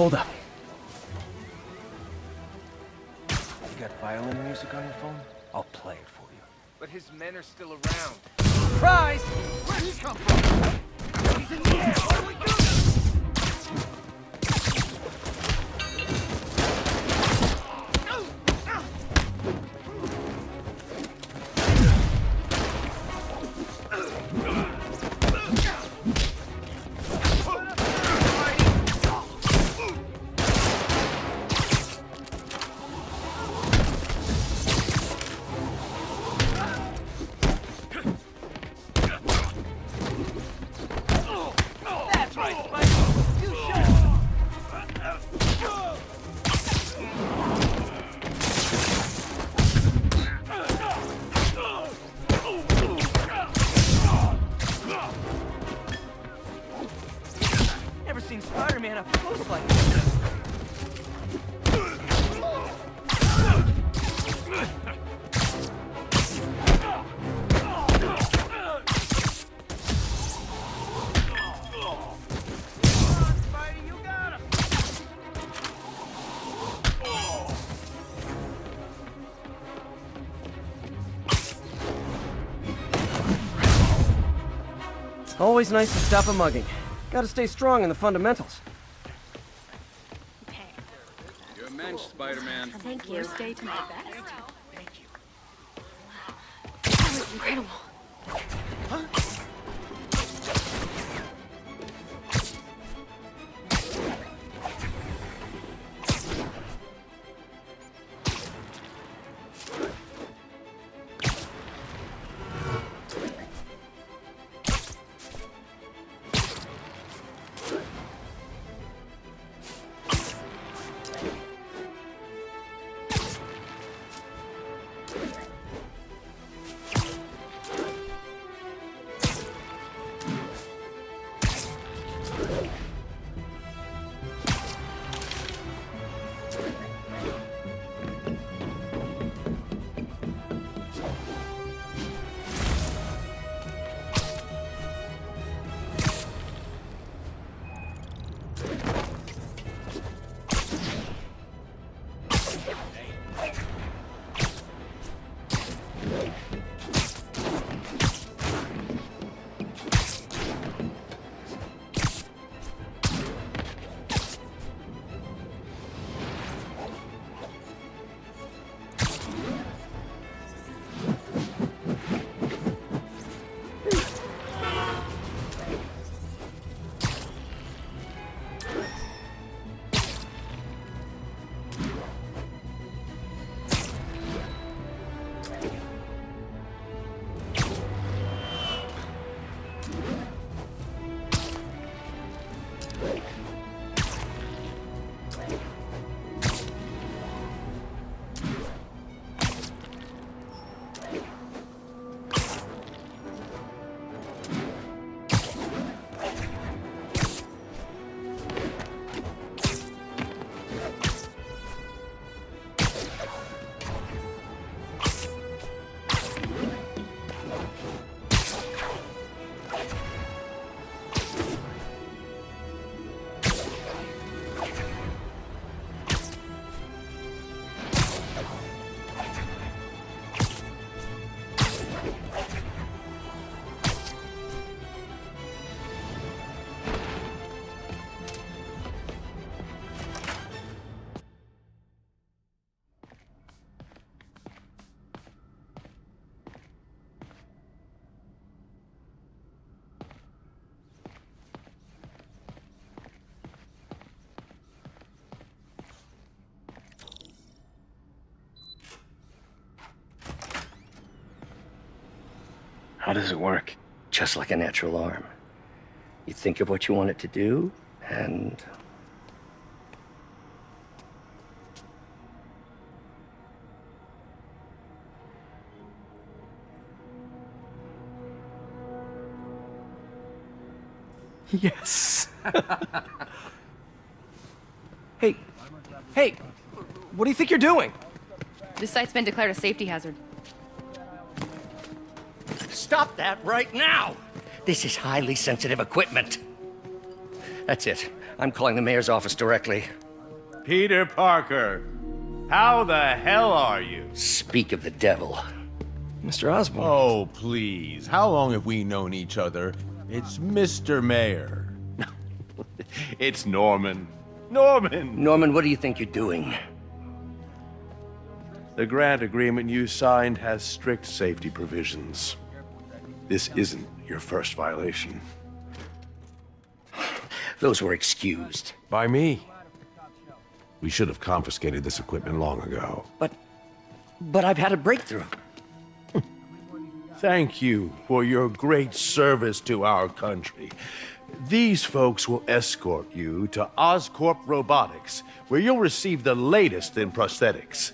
hold up. You got violin music on your phone? I'll play it for you. But his men are still around. Surprise! Where'd he come from? He's in the air! What do we do? Never seen Spider-Man up close like this. Always nice to stop a mugging. Gotta stay strong in the fundamentals. You're a mensch, Spider-Man. Thank you. Stay to my best. That was incredible. How does it work? Just like a natural arm. You think of what you want it to do, and... Yes. Hey, hey, what do you think you're doing? This site's been declared a safety hazard. Stop that right now! This is highly sensitive equipment. That's it. I'm calling the mayor's office directly. Peter Parker, how the hell are you? Speak of the devil. Mr. Osborn. Oh, please. How long have we known each other? It's Mr. Mayor. It's Norman. Norman! Norman, what do you think you're doing? The grant agreement you signed has strict safety provisions. This isn't your first violation. Those were excused. By me. We should have confiscated this equipment long ago. But I've had a breakthrough. Thank you for your great service to our country. These folks will escort you to Oscorp Robotics, where you'll receive the latest in prosthetics.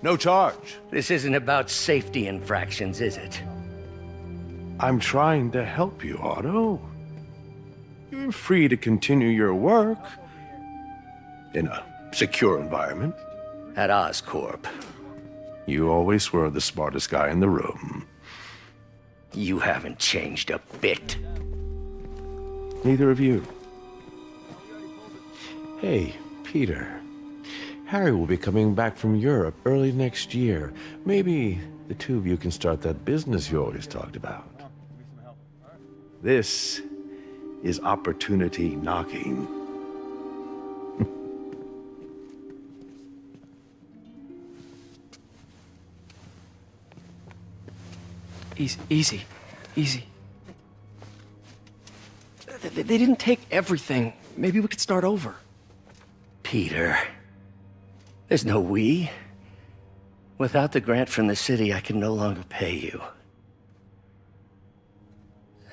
No charge. This isn't about safety infractions, is it? I'm trying to help you, Otto. You're free to continue your work in a secure environment. At Oscorp. You always were the smartest guy in the room. You haven't changed a bit. Neither of you. Hey, Peter. Harry will be coming back from Europe early next year. Maybe the two of you can start that business you always talked about. This is opportunity knocking. Easy. They didn't take everything. Maybe we could start over. Peter. There's no we. Without the grant from the city, I can no longer pay you.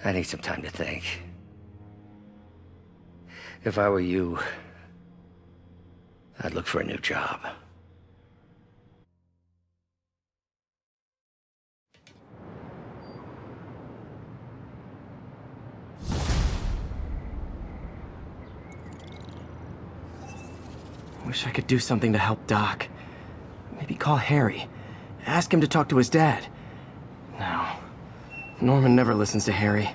I need some time to think. If I were you, I'd look for a new job. Wish I could do something to help Doc. Maybe call Harry. Ask him to talk to his dad. No. Norman never listens to Harry.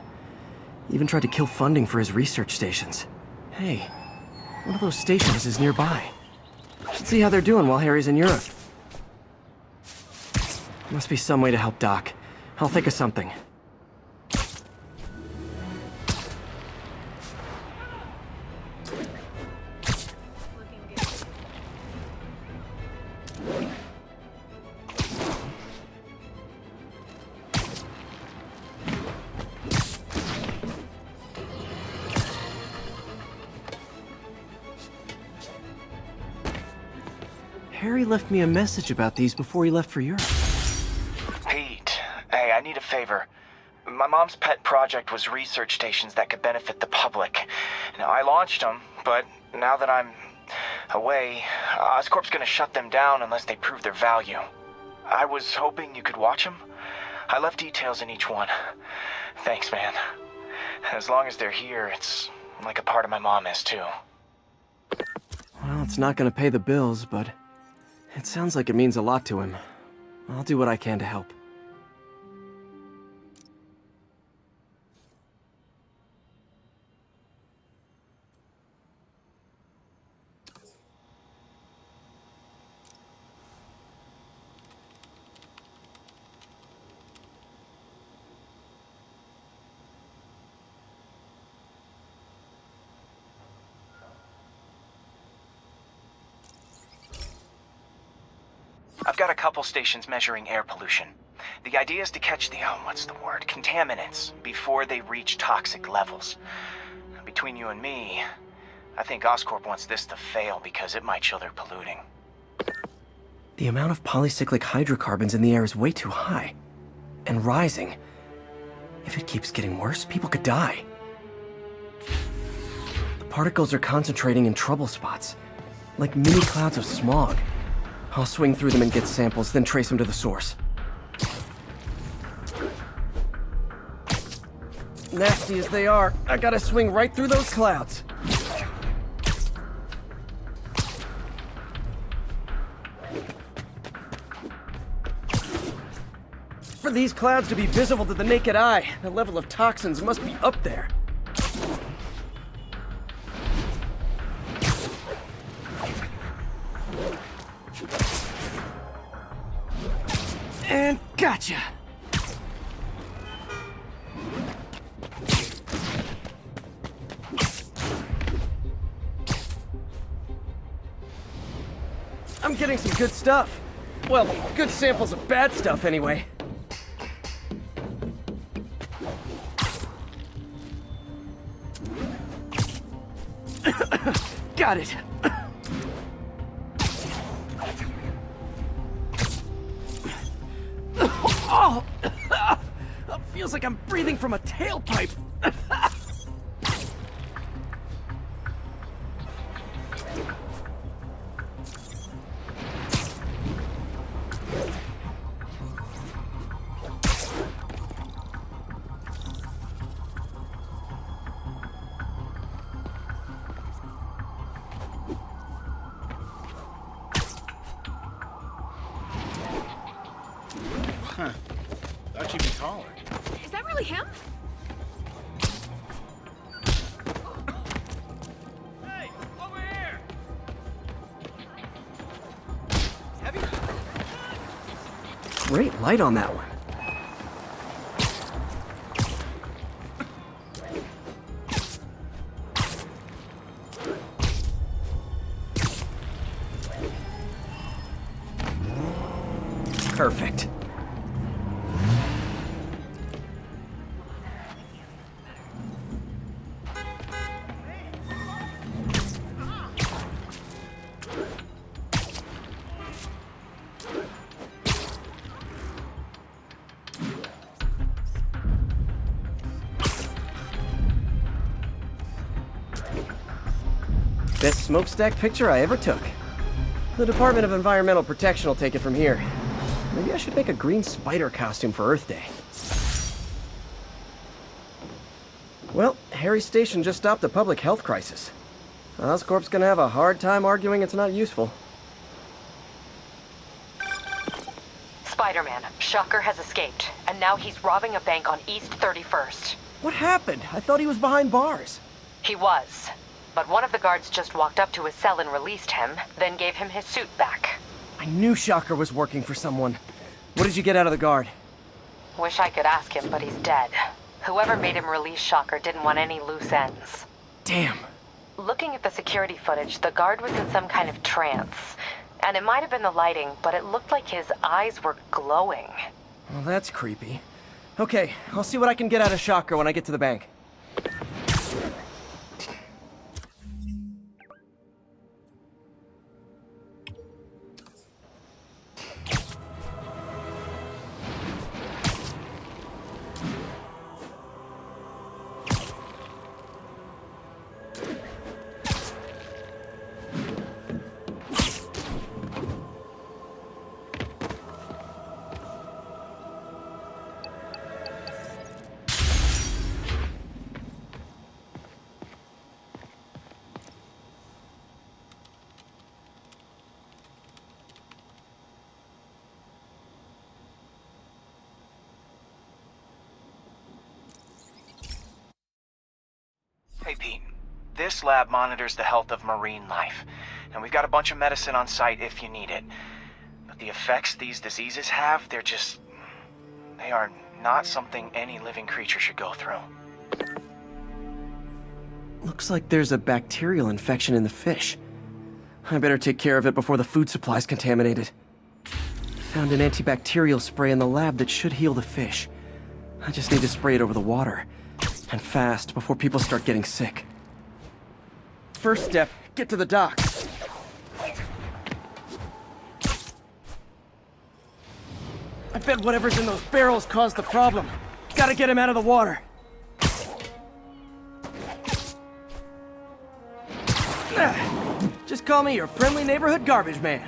Even tried to kill funding for his research stations. Hey, one of those stations is nearby. Should see how they're doing while Harry's in Europe. Must be some way to help Doc. I'll think of something. Harry left me a message about these before he left for Europe. Pete, hey, I need a favor. My mom's pet project was research stations that could benefit the public. Now, I launched them, but now that I'm away, Oscorp's gonna shut them down unless they prove their value. I was hoping you could watch them. I left details in each one. Thanks, man. As long as they're here, it's like a part of my mom is, too. Well, it's not gonna pay the bills, but it sounds like it means a lot to him. I'll do what I can to help. I've got a couple stations measuring air pollution. The idea is to catch the, contaminants before they reach toxic levels. Between you and me, I think Oscorp wants this to fail because it might show they're polluting. The amount of polycyclic hydrocarbons in the air is way too high. And rising. If it keeps getting worse, people could die. The particles are concentrating in trouble spots, like mini clouds of smog. I'll swing through them and get samples, then trace them to the source. Nasty as they are, I gotta swing right through those clouds. For these clouds to be visible to the naked eye, the level of toxins must be up there. And gotcha! I'm getting some good stuff. Well, good samples of bad stuff, anyway. Got it. Oh! Feels like I'm breathing from a tailpipe. Huh. Thought you'd be taller. Is that really him? Hey, over here! Heavy? Great light on that one. Perfect. Best smokestack picture I ever took. The Department of Environmental Protection will take it from here. Maybe I should make a green spider costume for Earth Day. Well, Harry's station just stopped a public health crisis. Oscorp's gonna have a hard time arguing it's not useful. Spider-Man, Shocker has escaped, and now he's robbing a bank on East 31st. What happened? I thought he was behind bars. He was, but one of the guards just walked up to his cell and released him, then gave him his suit back. I knew Shocker was working for someone. What did you get out of the guard? Wish I could ask him, but he's dead. Whoever made him release Shocker didn't want any loose ends. Damn. Looking at the security footage, the guard was in some kind of trance. And it might have been the lighting, but it looked like his eyes were glowing. Well, that's creepy. Okay, I'll see what I can get out of Shocker when I get to the bank. Hey, Pete. This lab monitors the health of marine life, and we've got a bunch of medicine on site if you need it. But the effects these diseases have, they are not something any living creature should go through. Looks like there's a bacterial infection in the fish. I better take care of it before the food supply's contaminated. Found an antibacterial spray in the lab that should heal the fish. I just need to spray it over the water. And fast, before people start getting sick. First step, get to the dock. I bet whatever's in those barrels caused the problem. Gotta get him out of the water. Just call me your friendly neighborhood garbage man.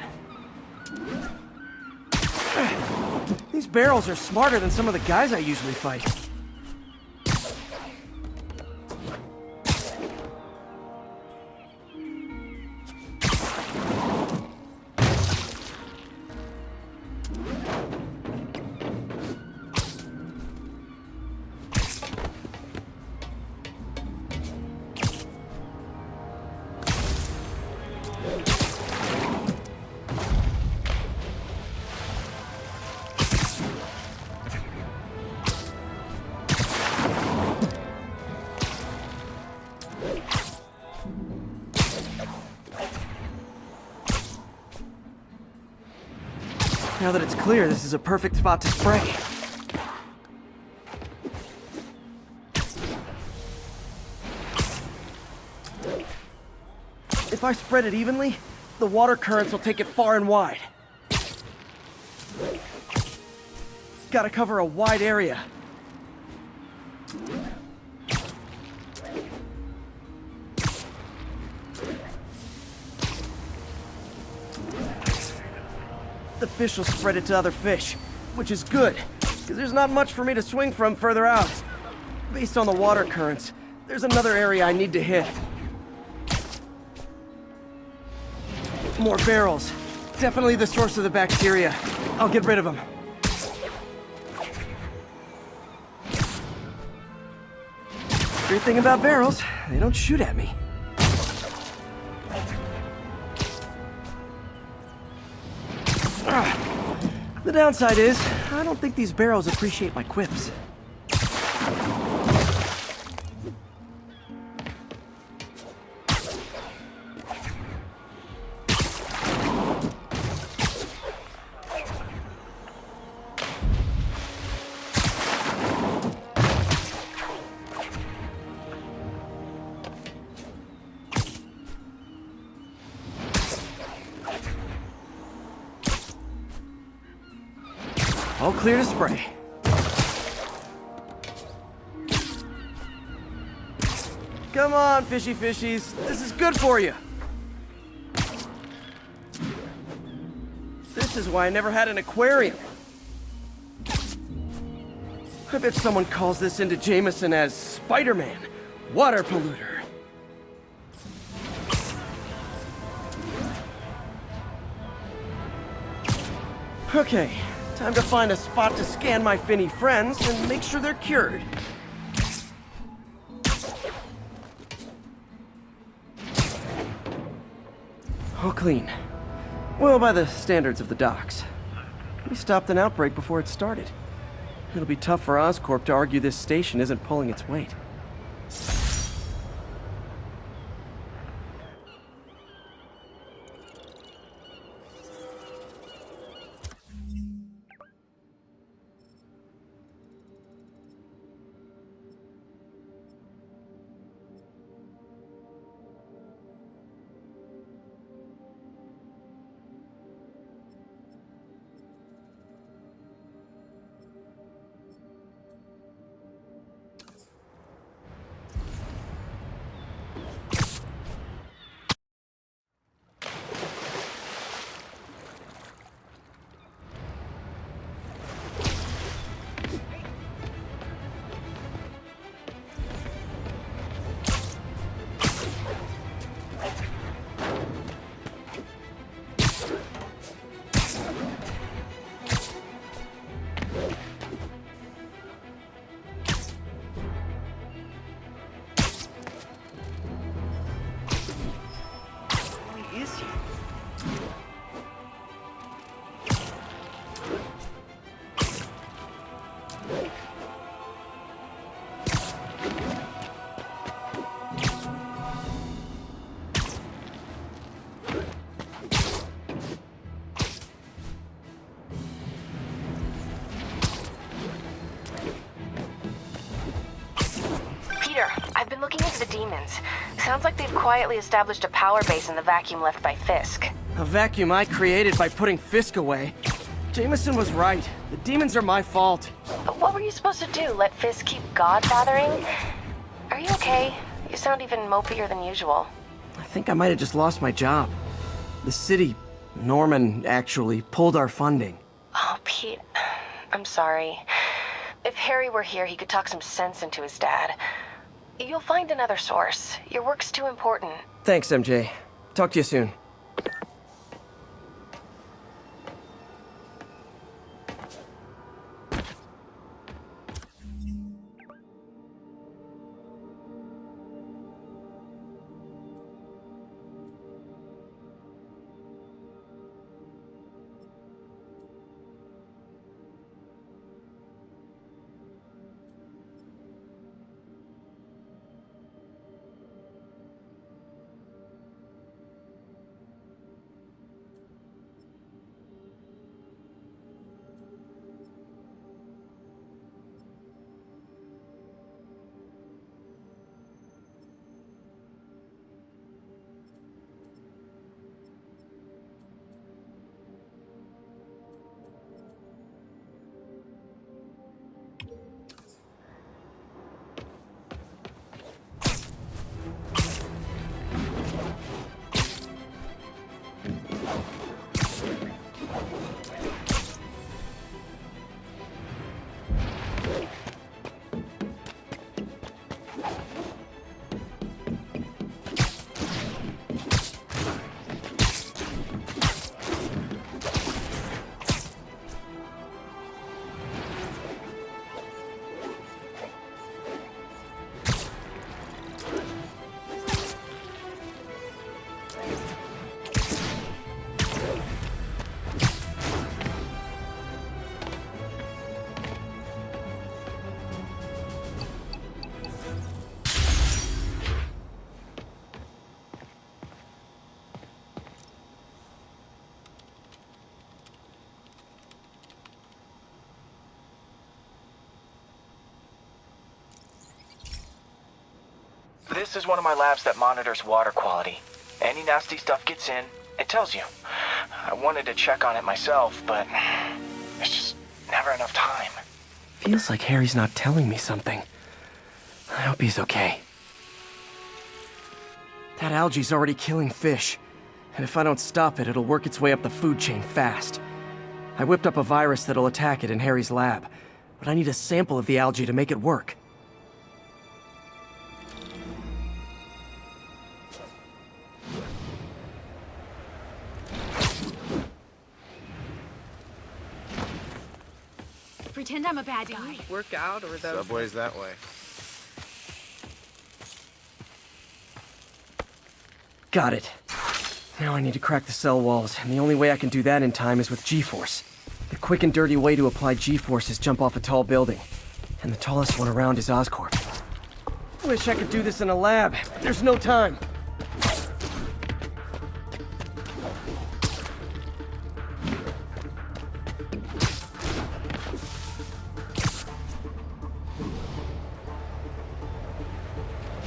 These barrels are smarter than some of the guys I usually fight. Now that it's clear, this is a perfect spot to spray. If I spread it evenly, the water currents will take it far and wide. Gotta cover a wide area. The fish will spread it to other fish, which is good, because there's not much for me to swing from further out. Based on the water currents, there's another area I need to hit. More barrels. Definitely the source of the bacteria. I'll get rid of them. Great thing about barrels, they don't shoot at me. The downside is, I don't think these barrels appreciate my quips. All clear to spray. Come on, fishy fishies. This is good for you. This is why I never had an aquarium. I bet someone calls this into Jameson as Spider-Man, water polluter. Okay. Time to find a spot to scan my finny friends and make sure they're cured. All clean. Well, by the standards of the docks. We stopped an outbreak before it started. It'll be tough for Oscorp to argue this station isn't pulling its weight. I've been looking into the demons. Sounds like they've quietly established a power base in the vacuum left by Fisk. A vacuum I created by putting Fisk away. Jameson was right. The demons are my fault. What were you supposed to do? Let Fisk keep godfathering? Are you okay? You sound even mopier than usual. I think I might have just lost my job. The city, Norman, actually pulled our funding. Oh, Pete. I'm sorry. If Harry were here, he could talk some sense into his dad. You'll find another source. Your work's too important. Thanks, MJ. Talk to you soon. This is one of my labs that monitors water quality. Any nasty stuff gets in, it tells you. I wanted to check on it myself, but there's just never enough time. Feels like Harry's not telling me something. I hope he's okay. That algae's already killing fish. And if I don't stop it, it'll work its way up the food chain fast. I whipped up a virus that'll attack it in Harry's lab, but I need a sample of the algae to make it work. Pretend I'm a bad guy. Work out or the... Subway's that way. Got it. Now I need to crack the cell walls, and the only way I can do that in time is with G-Force. The quick and dirty way to apply G-Force is jump off a tall building. And the tallest one around is Oscorp. Wish I could do this in a lab, but there's no time.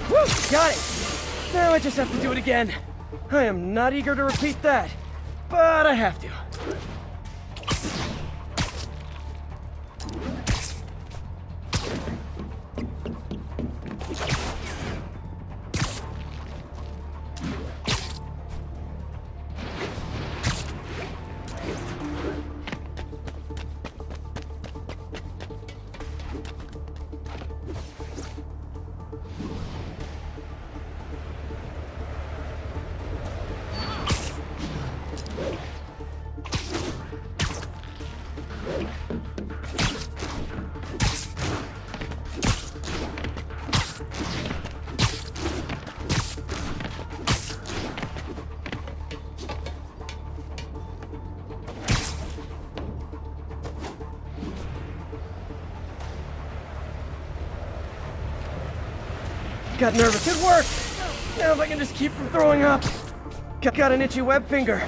Woo! Got it! Now I just have to do it again. I am not eager to repeat that, but I have to. Got nervous. It worked! Now if I can just keep from throwing up. Got an itchy web finger.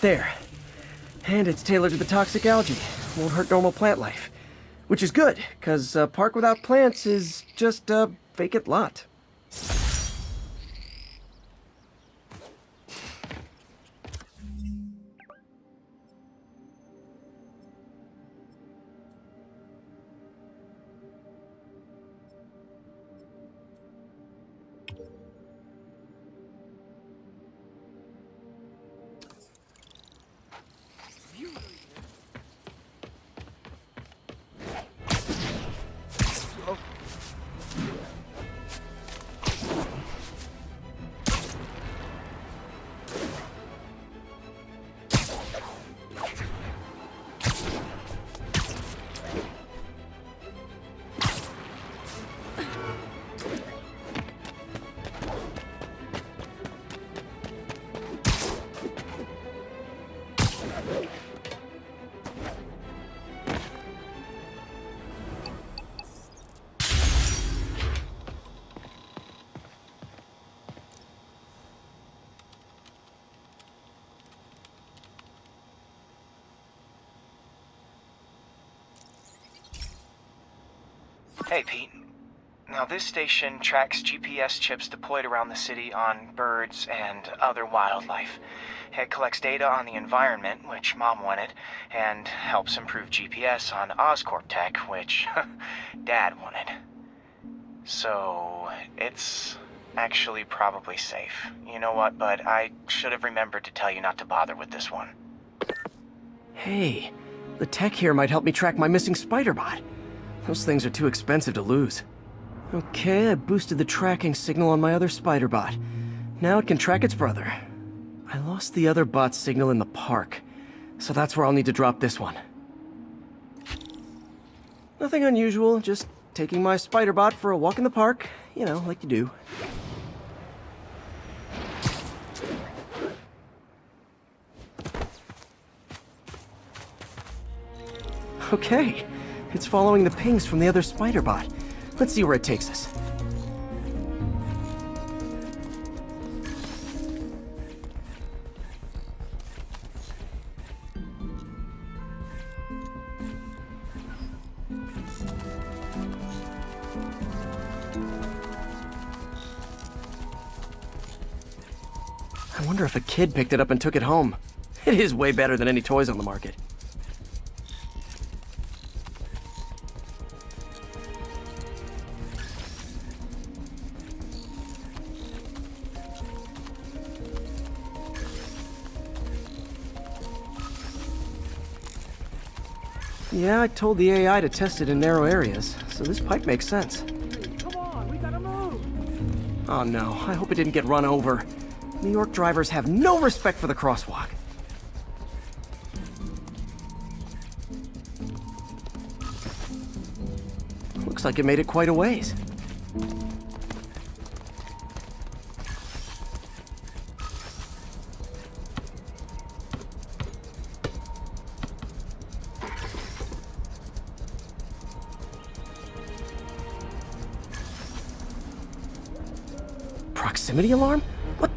There. And it's tailored to the toxic algae. Won't hurt normal plant life. Which is good, because a park without plants is just a vacant lot. Hey, Pete. Now, this station tracks GPS chips deployed around the city on birds and other wildlife. It collects data on the environment, which Mom wanted, and helps improve GPS on Oscorp tech, which Dad wanted. So, it's actually probably safe. You know what, bud? I should have remembered to tell you not to bother with this one. Hey, the tech here might help me track my missing spider bot. Those things are too expensive to lose. Okay, I boosted the tracking signal on my other spider bot. Now it can track its brother. I lost the other bot's signal in the park, so that's where I'll need to drop this one. Nothing unusual, just taking my spider bot for a walk in the park. You know, like you do. Okay, it's following the pings from the other spider bot. Let's see where it takes us. I wonder if a kid picked it up and took it home. It is way better than any toys on the market. Yeah, I told the AI to test it in narrow areas, so this pipe makes sense. Come on, we gotta move! Oh no, I hope it didn't get run over. New York drivers have no respect for the crosswalk. Looks like it made it quite a ways. Proximity alarm? What?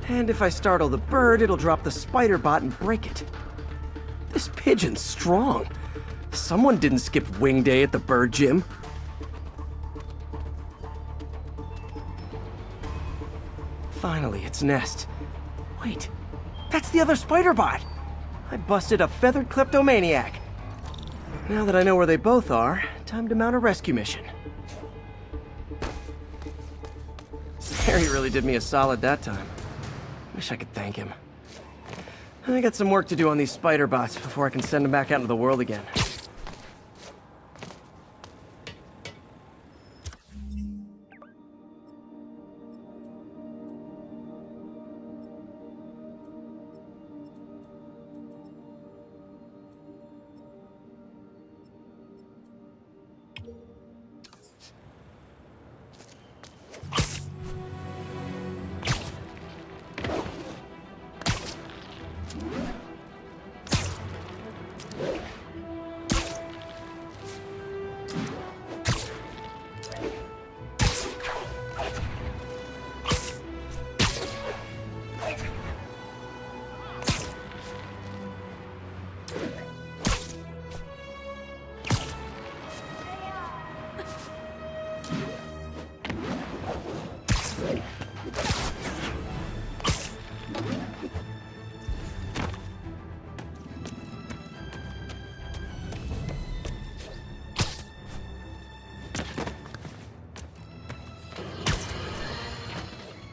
And if I startle the bird, it'll drop the spider bot and break it. This pigeon's strong. Someone didn't skip wing day at the bird gym. Finally, its nest. Wait, that's the other spider bot. I busted a feathered kleptomaniac. Now that I know where they both are, time to mount a rescue mission. Harry really did me a solid that time. Wish I could thank him. I got some work to do on these spider bots before I can send them back out into the world again.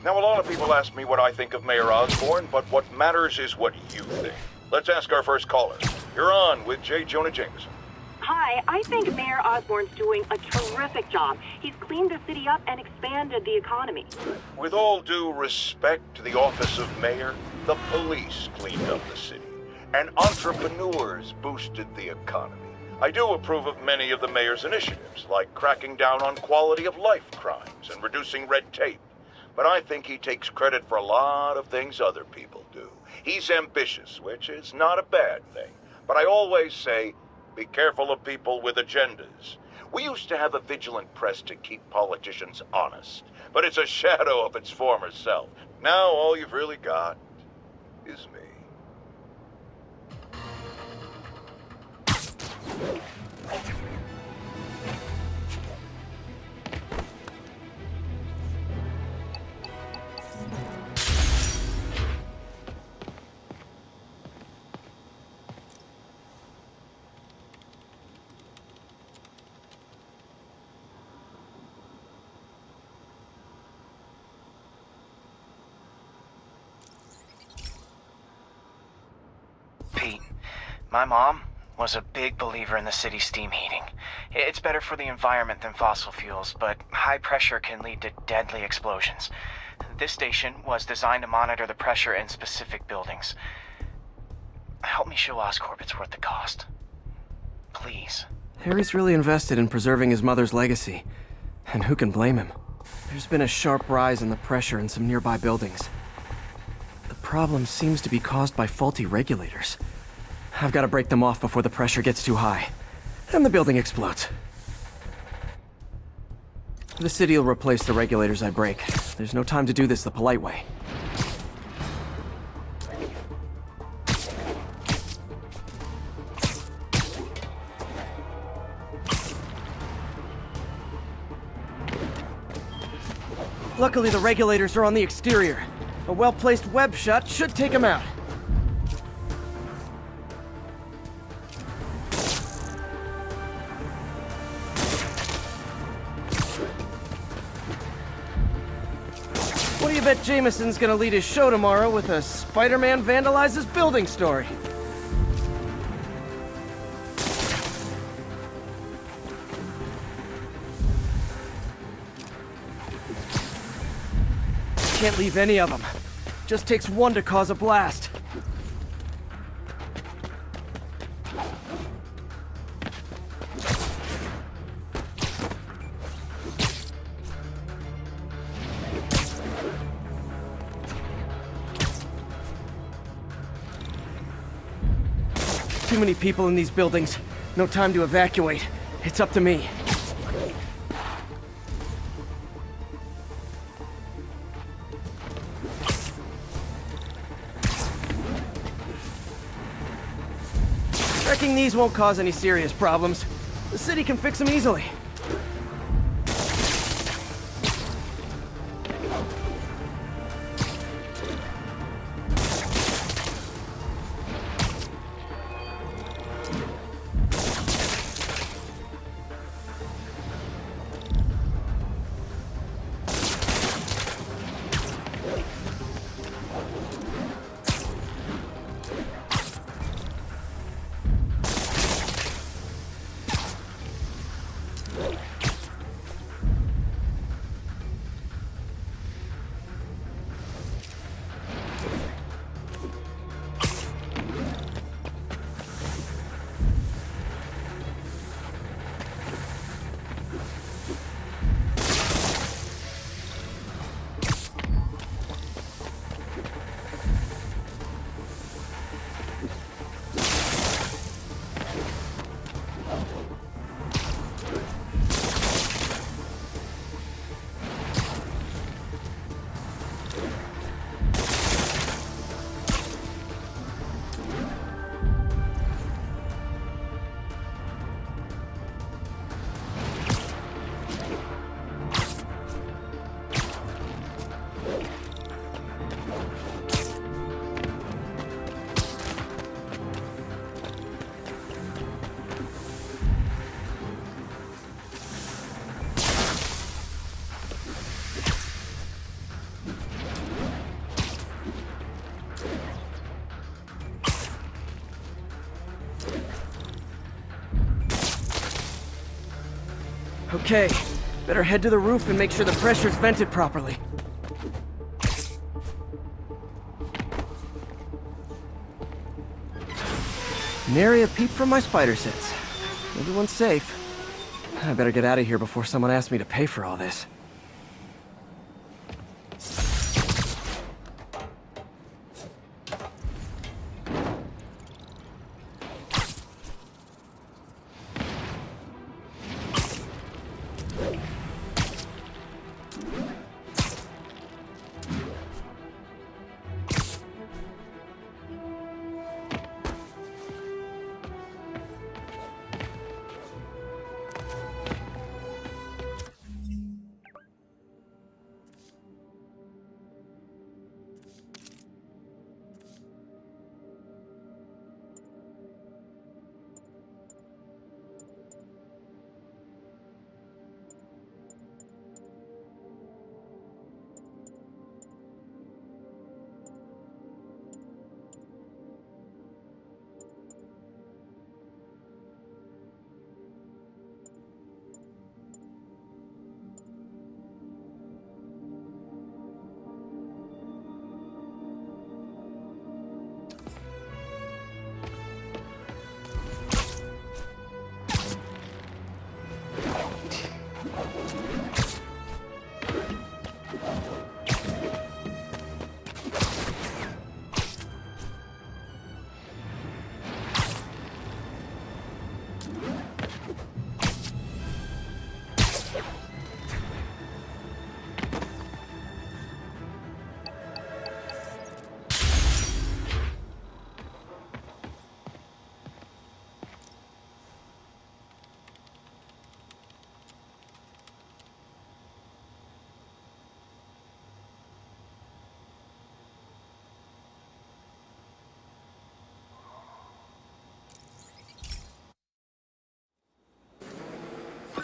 Now, a lot of people ask me what I think of Mayor Osborn, but what matters is what you think. Let's ask our first caller. You're on with J. Jonah Jameson. Hi, I think Mayor Osborn's doing a terrific job. He's cleaned the city up and expanded the economy. With all due respect to the office of mayor, the police cleaned up the city, and entrepreneurs boosted the economy. I do approve of many of the mayor's initiatives, like cracking down on quality of life crimes and reducing red tape. But I think he takes credit for a lot of things other people do. He's ambitious, which is not a bad thing. But I always say, be careful of people with agendas. We used to have a vigilant press to keep politicians honest, but it's a shadow of its former self. Now all you've really got is me. Pete, my mom was a big believer in the city's steam heating. It's better for the environment than fossil fuels, but high pressure can lead to deadly explosions. This station was designed to monitor the pressure in specific buildings. Help me show Oscorp it's worth the cost. Please. Harry's really invested in preserving his mother's legacy. And who can blame him? There's been a sharp rise in the pressure in some nearby buildings. The problem seems to be caused by faulty regulators. I've got to break them off before the pressure gets too high. And the building explodes. The city will replace the regulators I break. There's no time to do this the polite way. Luckily, the regulators are on the exterior. A well-placed web shot should take them out. What do you bet Jameson's gonna lead his show tomorrow with a Spider-Man vandalizes building story? Can't leave any of them. Just takes one to cause a blast. Too many people in these buildings. No time to evacuate. It's up to me. Wrecking these won't cause any serious problems. The city can fix them easily. Okay, better head to the roof and make sure the pressure's vented properly. Nary a peep from my spider sense. Everyone's safe. I better get out of here before someone asks me to pay for all this.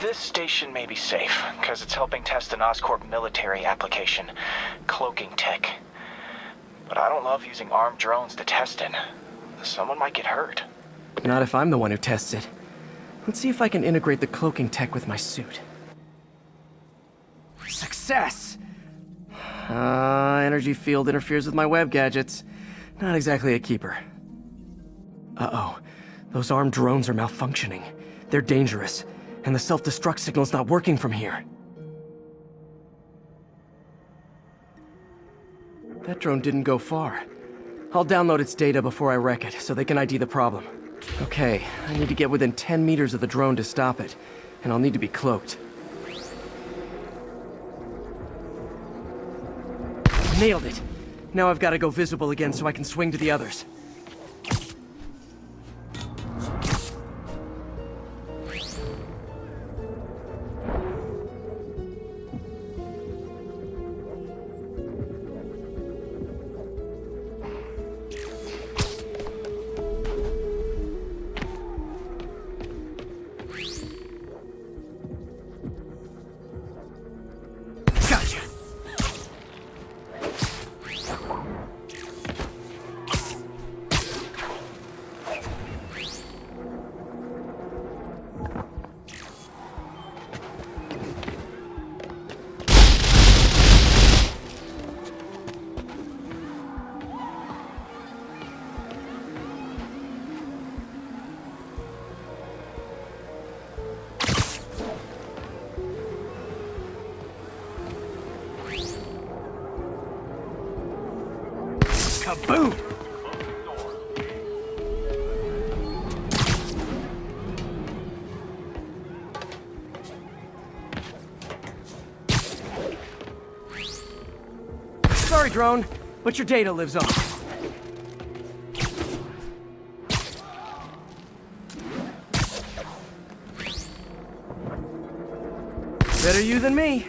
This station may be safe, because it's helping test an Oscorp military application, cloaking tech. But I don't love using armed drones to test it. Someone might get hurt. Not if I'm the one who tests it. Let's see if I can integrate the cloaking tech with my suit. Success! Energy field interferes with my web gadgets. Not exactly a keeper. Uh-oh. Those armed drones are malfunctioning. They're dangerous, and the self-destruct signal's not working from here. That drone didn't go far. I'll download its data before I wreck it, so they can ID the problem. Okay, I need to get within 10 meters of the drone to stop it, and I'll need to be cloaked. Nailed it! Now I've got to go visible again so I can swing to the others. Gotcha! Kaboom! Sorry, drone, but your data lives on. Better you than me.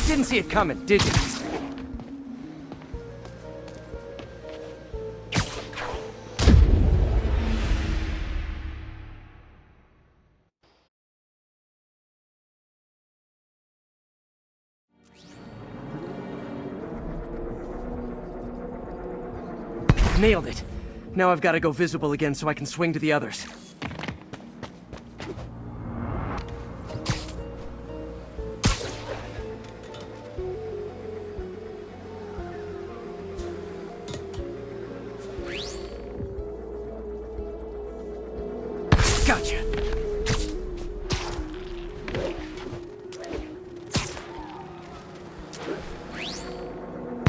Didn't see it coming, did you? Nailed it. Now I've got to go visible again so I can swing to the others. Gotcha.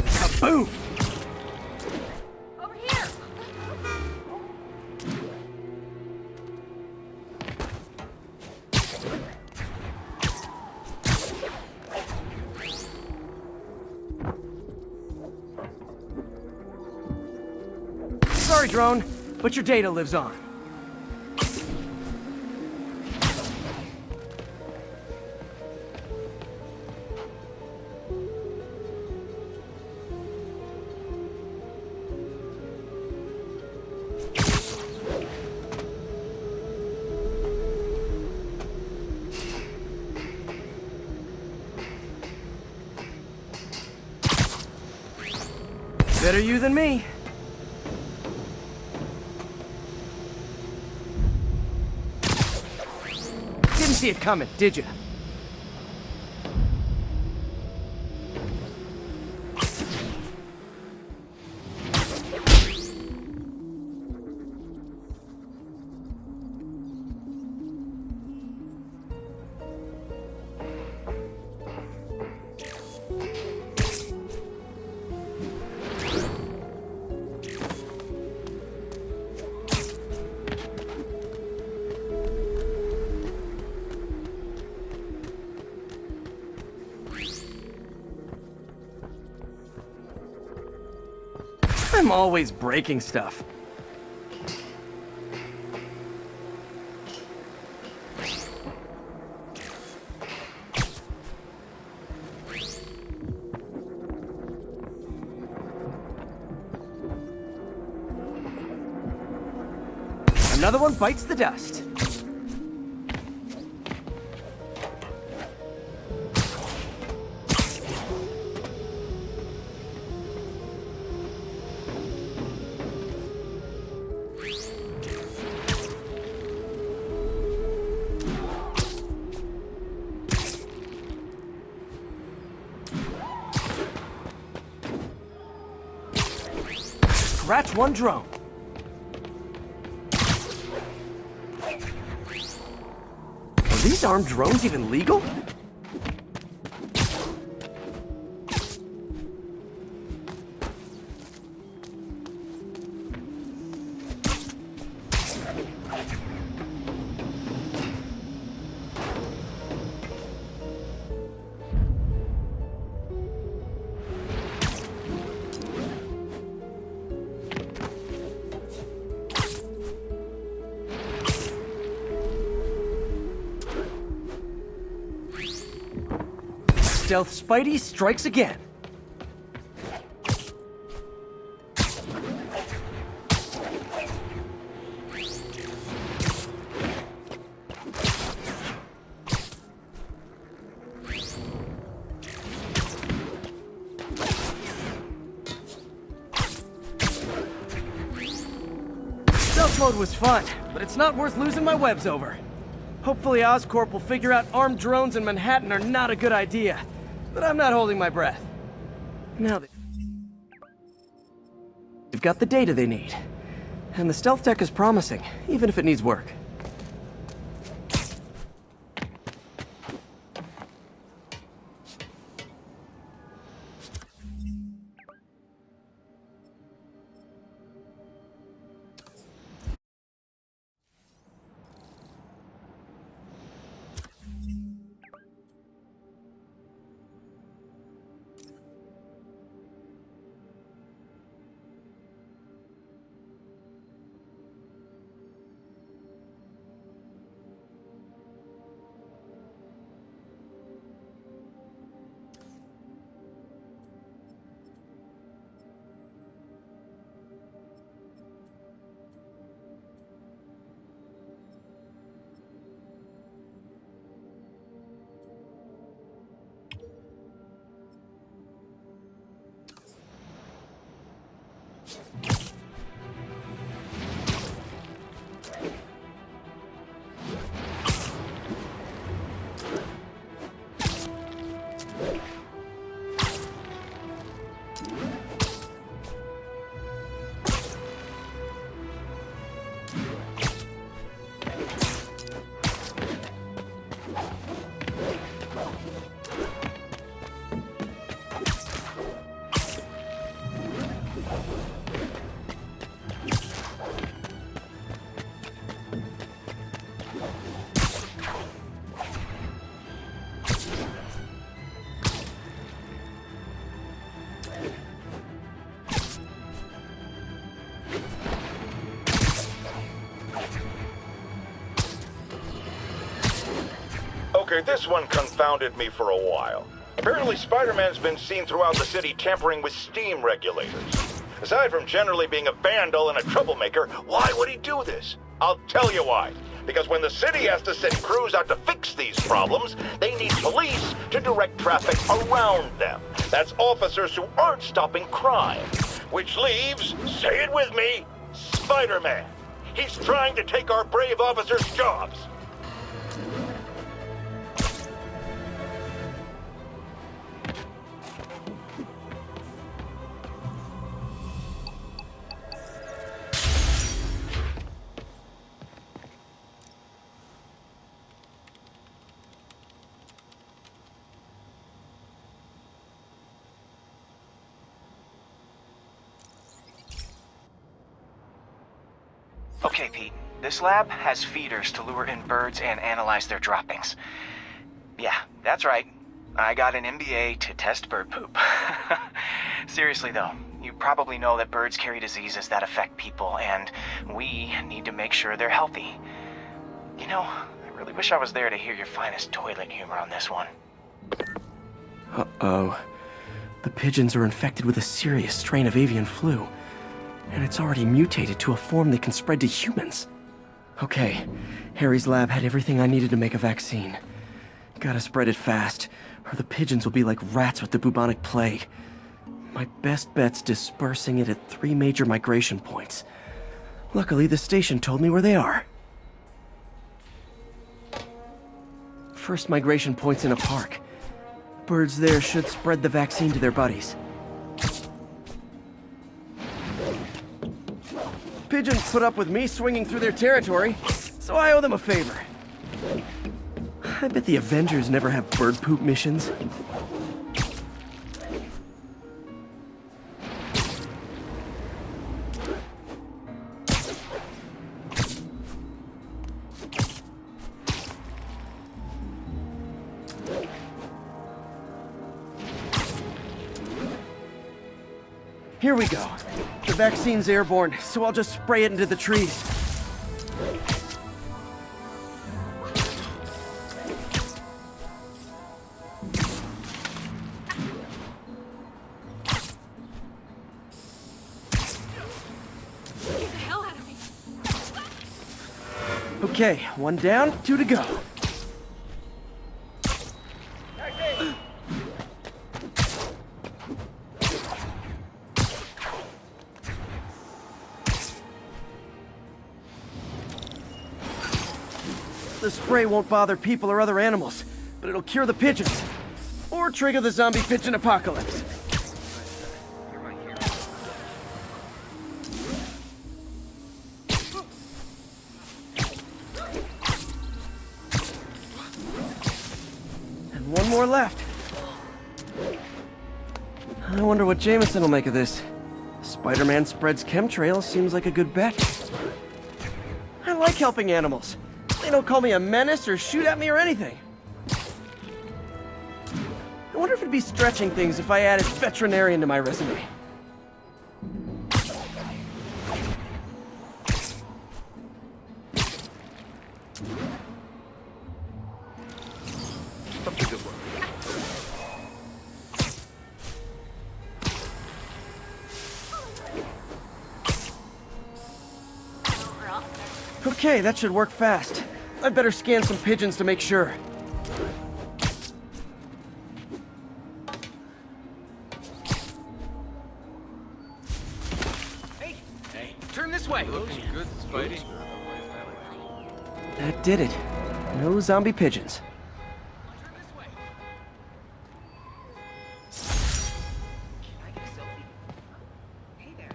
Kaboom! Over here! Sorry, drone, but your data lives on. Better you than me. Didn't see it coming, did you? I'm always breaking stuff. Another one bites the dust. Scratch one drone. Are these armed drones even legal? Stealth Spidey strikes again. Stealth mode was fun, but it's not worth losing my webs over. Hopefully Oscorp will figure out armed drones in Manhattan are not a good idea. But I'm not holding my breath. Now they've got the data they need. And the stealth tech is promising, even if it needs work. Okay, this one confounded me for a while. Apparently Spider-Man's been seen throughout the city tampering with steam regulators. Aside from generally being a vandal and a troublemaker, why would he do this? I'll tell you why. Because when the city has to send crews out to fix these problems, they need police to direct traffic around them. That's officers who aren't stopping crime. Which leaves, say it with me, Spider-Man. He's trying to take our brave officers' jobs. Okay, Pete. This lab has feeders to lure in birds and analyze their droppings. Yeah, that's right. I got an MBA to test bird poop. Seriously though, You probably know that birds carry diseases that affect people, and we need to make sure they're healthy. You know, I really wish I was there to hear your finest toilet humor on this one. Uh-oh. The pigeons are infected with a serious strain of avian flu, and it's already mutated to a form that can spread to humans. Okay, Harry's lab had everything I needed to make a vaccine. Gotta spread it fast, or the pigeons will be like rats with the bubonic plague. My best bet's dispersing it at 3 major migration points. Luckily, the station told me where they are. First migration point's in a park. Birds there should spread the vaccine to their buddies. Pigeons put up with me swinging through their territory, so I owe them a favor. I bet the Avengers never have bird poop missions. Here we go. The vaccine's airborne, so I'll just spray it into the trees. Get the hell out of me. Okay, 1 down, 2 to go. The spray won't bother people or other animals, but it'll cure the pigeons. Or trigger the zombie pigeon apocalypse. You're my hero. And 1 more left. I wonder what Jameson will make of this. Spider-Man spreads chemtrails seems like a good bet. I like helping animals. They don't call me a menace or shoot at me or anything. I wonder if it'd be stretching things if I added veterinarian to my resume. Up to good work. Okay, that should work fast. I'd better scan some pigeons to make sure. Hey, turn this way. Looking good, Spidey. That did it. No zombie pigeons. Turn this way. Can I get a selfie? Hey there.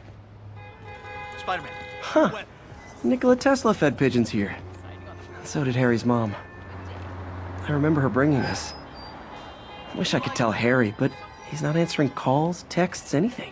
Spider-Man. Huh. Nikola Tesla fed pigeons here. So did Harry's mom. I remember her bringing this. Wish I could tell Harry, but he's not answering calls, texts, anything.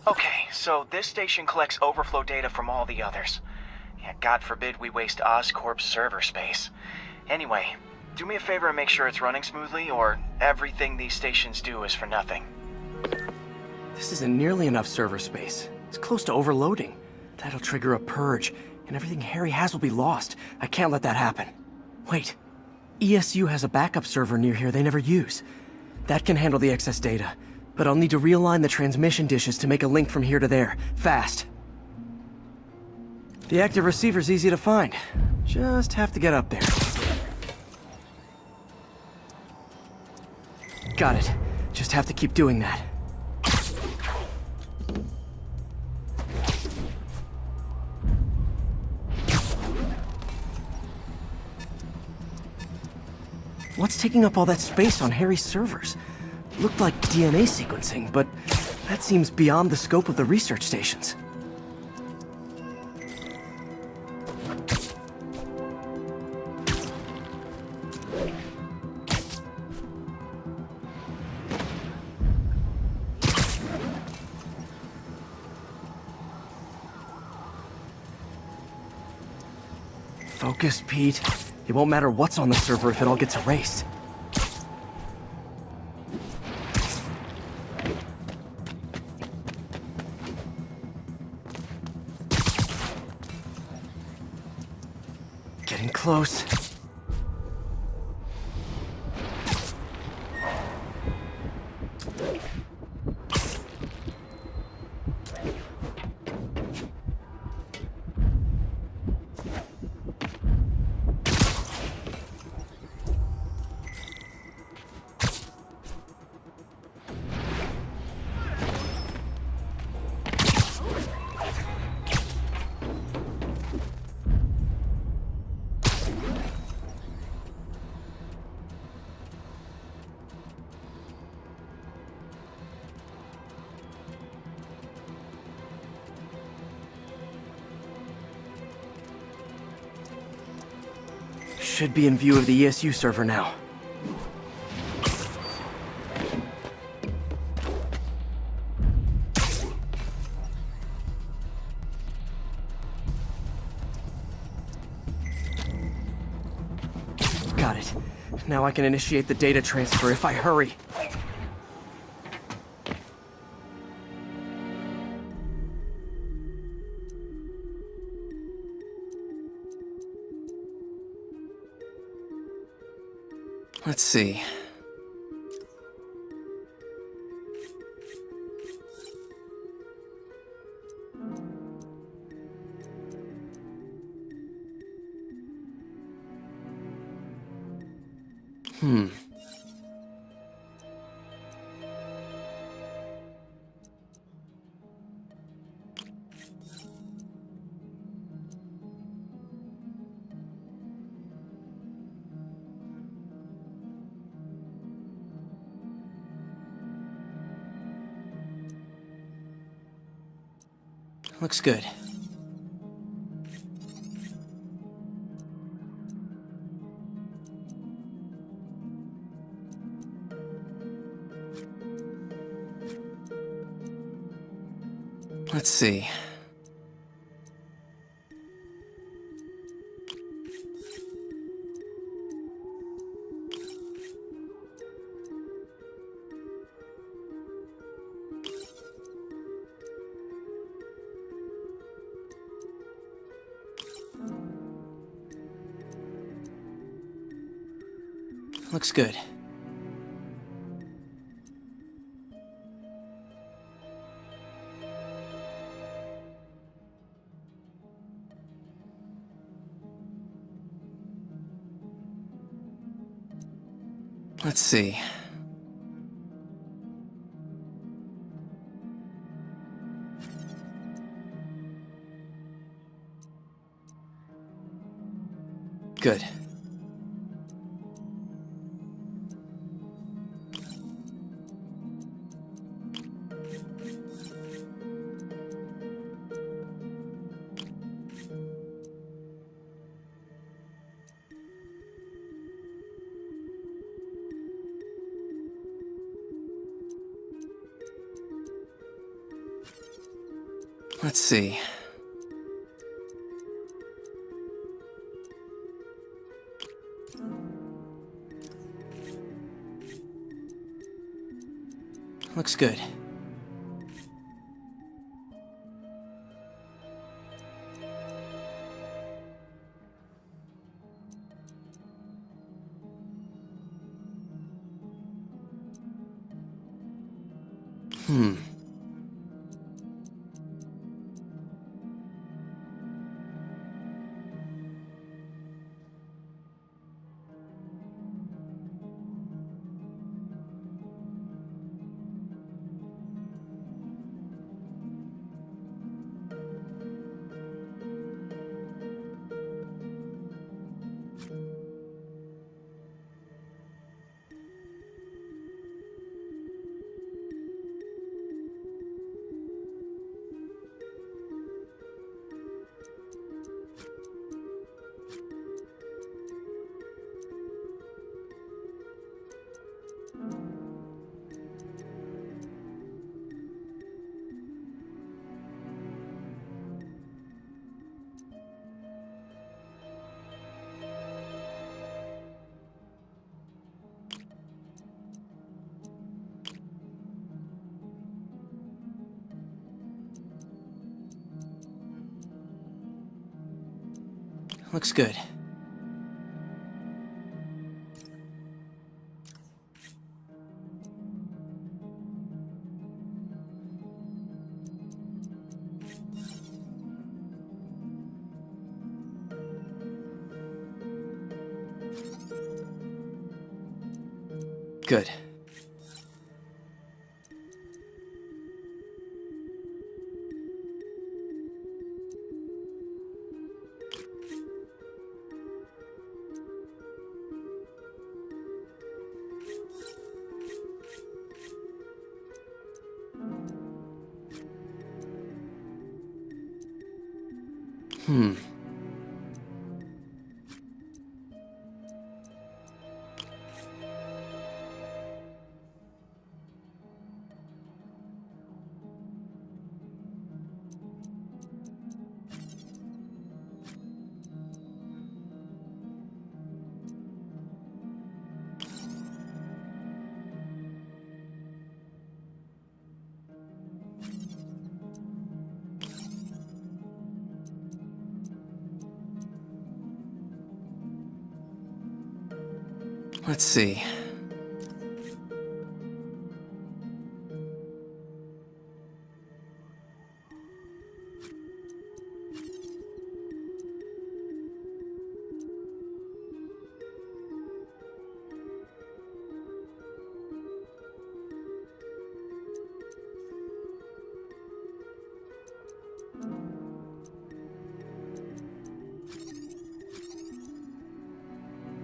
Okay, so this station collects overflow data from all the others. Yeah, God forbid we waste Oscorp's server space. Anyway, do me a favor and make sure it's running smoothly, or everything these stations do is for nothing. This isn't nearly enough server space. It's close to overloading. That'll trigger a purge, and everything Harry has will be lost. I can't let that happen. Wait. ESU has a backup server near here they never use. That can handle the excess data, but I'll need to realign the transmission dishes to make a link from here to there, fast. The active receiver's easy to find. Just have to get up there. Got it. Just have to keep doing that. What's taking up all that space on Harry's servers? Looked like DNA sequencing, but that seems beyond the scope of the research stations. Focus, Pete. It won't matter what's on the server if it all gets erased. Getting close. Should be in view of the ESU server now. Got it. Now I can initiate the data transfer if I hurry. Let's see. Looks good. Let's see. Looks good. Let's see. Good. Let's see. Looks good. Looks good. Good. Hmm. Let's see.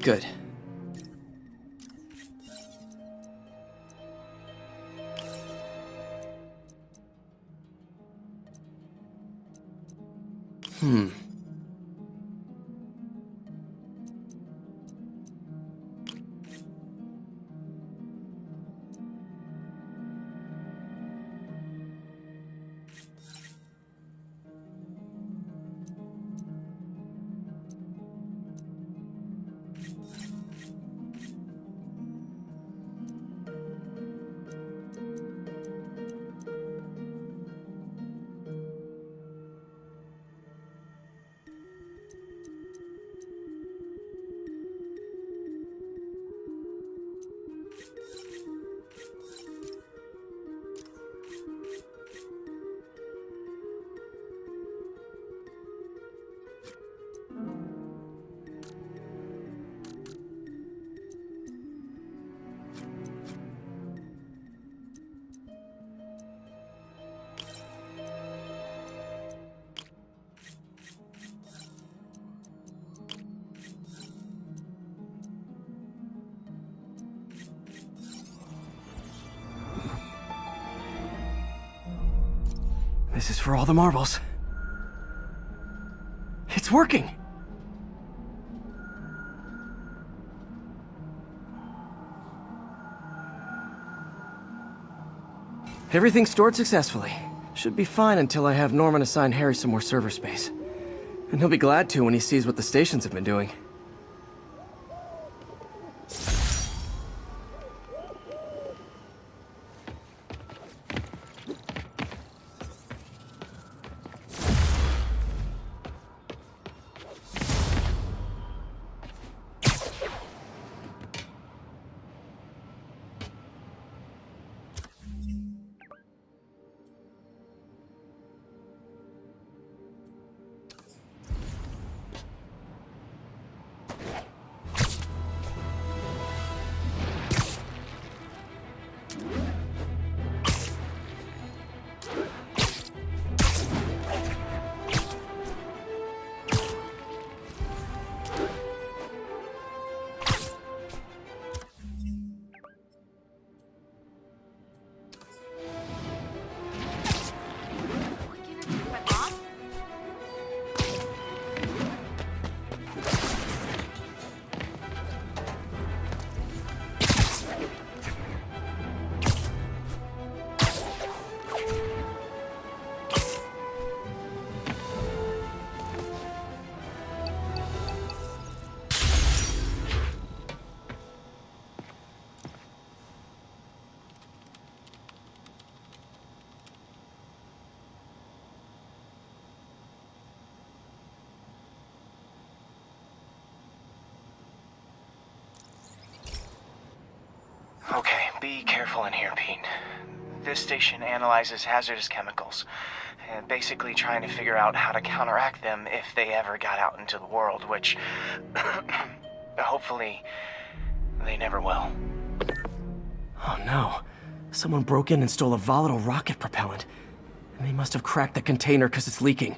Good. Hmm. This is for all the marbles. It's working! Everything's stored successfully. Should be fine until I have Norman assign Harry some more server space. And he'll be glad to when he sees what the stations have been doing. Okay, be careful in here, Pete. This station analyzes hazardous chemicals, basically trying to figure out how to counteract them if they ever got out into the world, which hopefully they never will. Oh no. Someone broke in and stole a volatile rocket propellant. And they must have cracked the container because it's leaking.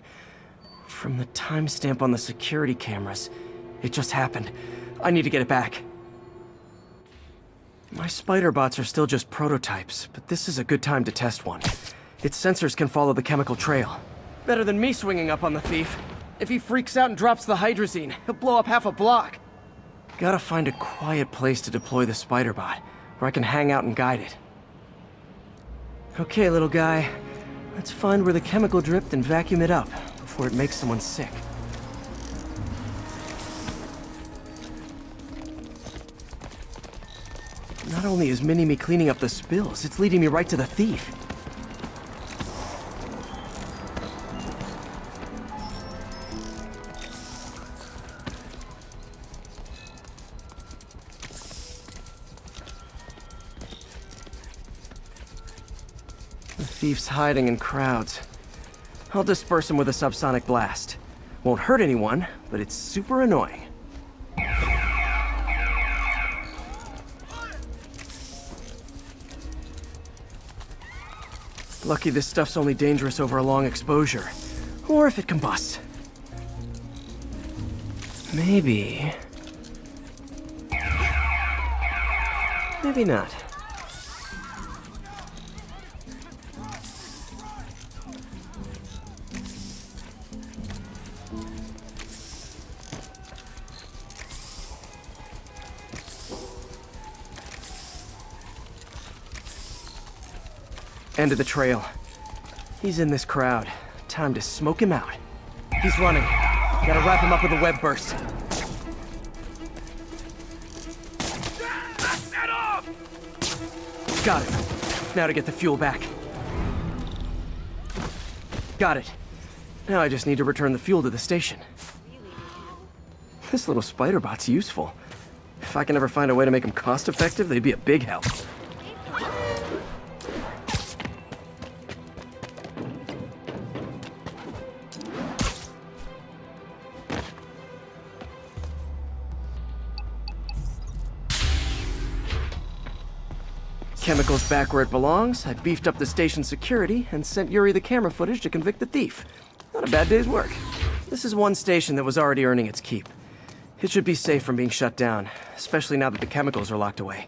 From the timestamp on the security cameras, it just happened. I need to get it back. My spider bots are still just prototypes, but this is a good time to test one. Its sensors can follow the chemical trail. Better than me swinging up on the thief. If he freaks out and drops the hydrazine, he'll blow up half a block. Gotta find a quiet place to deploy the spider bot, where I can hang out and guide it. Okay, little guy. Let's find where the chemical dripped and vacuum it up before it makes someone sick. Not only is Mini-Me cleaning up the spills, it's leading me right to the thief. The thief's hiding in crowds. I'll disperse him with a subsonic blast. Won't hurt anyone, but it's super annoying. Lucky this stuff's only dangerous over a long exposure. Or if it combusts. Maybe... maybe not. End of the trail. He's in this crowd. Time to smoke him out. He's running. Gotta wrap him up with a web burst. Got it. Now to get the fuel back. Got it. Now I just need to return the fuel to the station. This little spider bot's useful. If I can ever find a way to make them cost-effective, they'd be a big help. Chemicals back where it belongs. I beefed up the station's security and sent Yuri the camera footage to convict the thief. Not a bad day's work. This is one station that was already earning its keep. It should be safe from being shut down, especially now that the chemicals are locked away.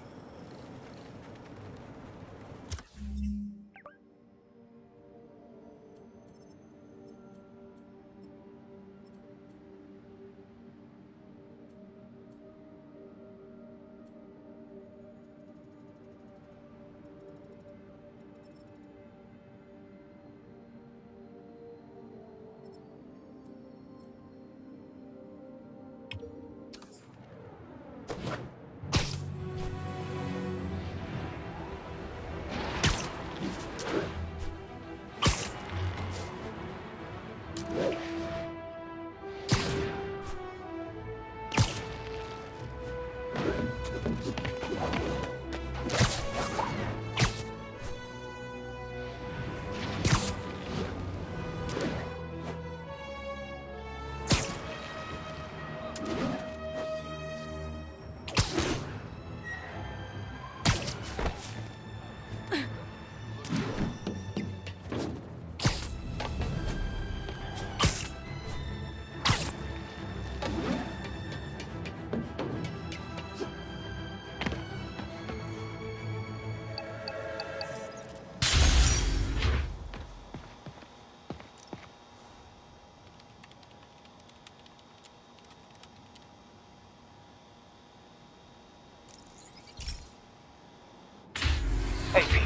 Hey, Pete.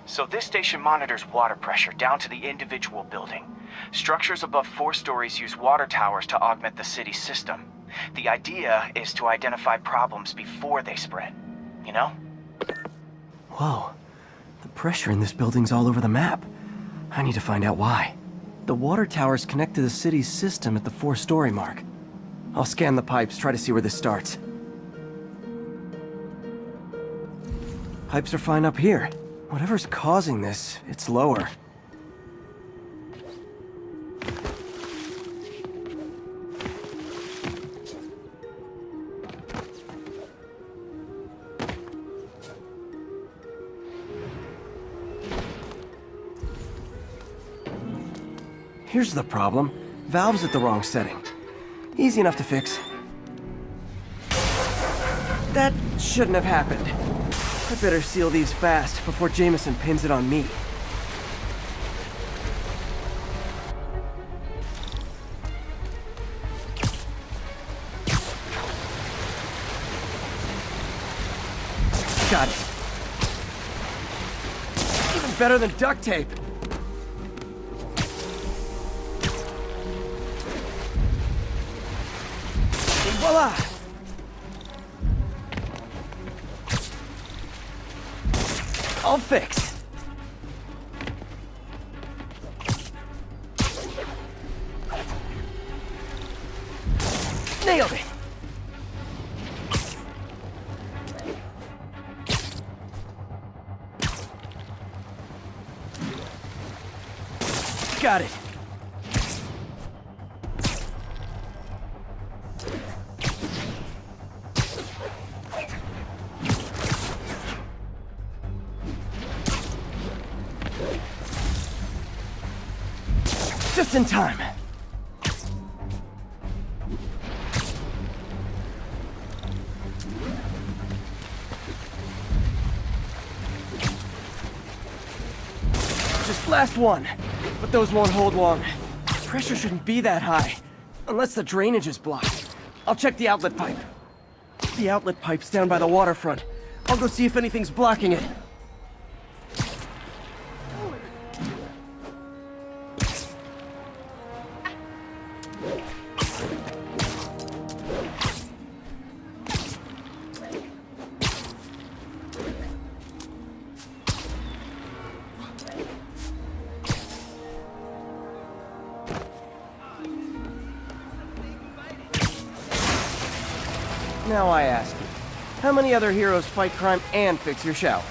So this station monitors water pressure down to the individual building. Structures above 4 stories use water towers to augment the city's system. The idea is to identify problems before they spread. You know? Whoa. The pressure in this building's all over the map. I need to find out why. The water towers connect to the city's system at the 4-story mark. I'll scan the pipes, try to see where this starts. Pipes are fine up here. Whatever's causing this, it's lower. Here's the problem. Valve's at the wrong setting. Easy enough to fix. That shouldn't have happened. I better seal these fast before Jameson pins it on me. Got it. Even better than duct tape. Voila! All fixed. Nailed it. Got it. Just in time. Just last one. But those won't hold long. Pressure shouldn't be that high. Unless the drainage is blocked. I'll check the outlet pipe. The outlet pipe's down by the waterfront. I'll go see if anything's blocking it. Now I ask you, how many other heroes fight crime and fix your shower?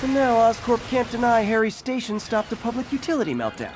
And now Oscorp can't deny Harry's station stopped a public utility meltdown.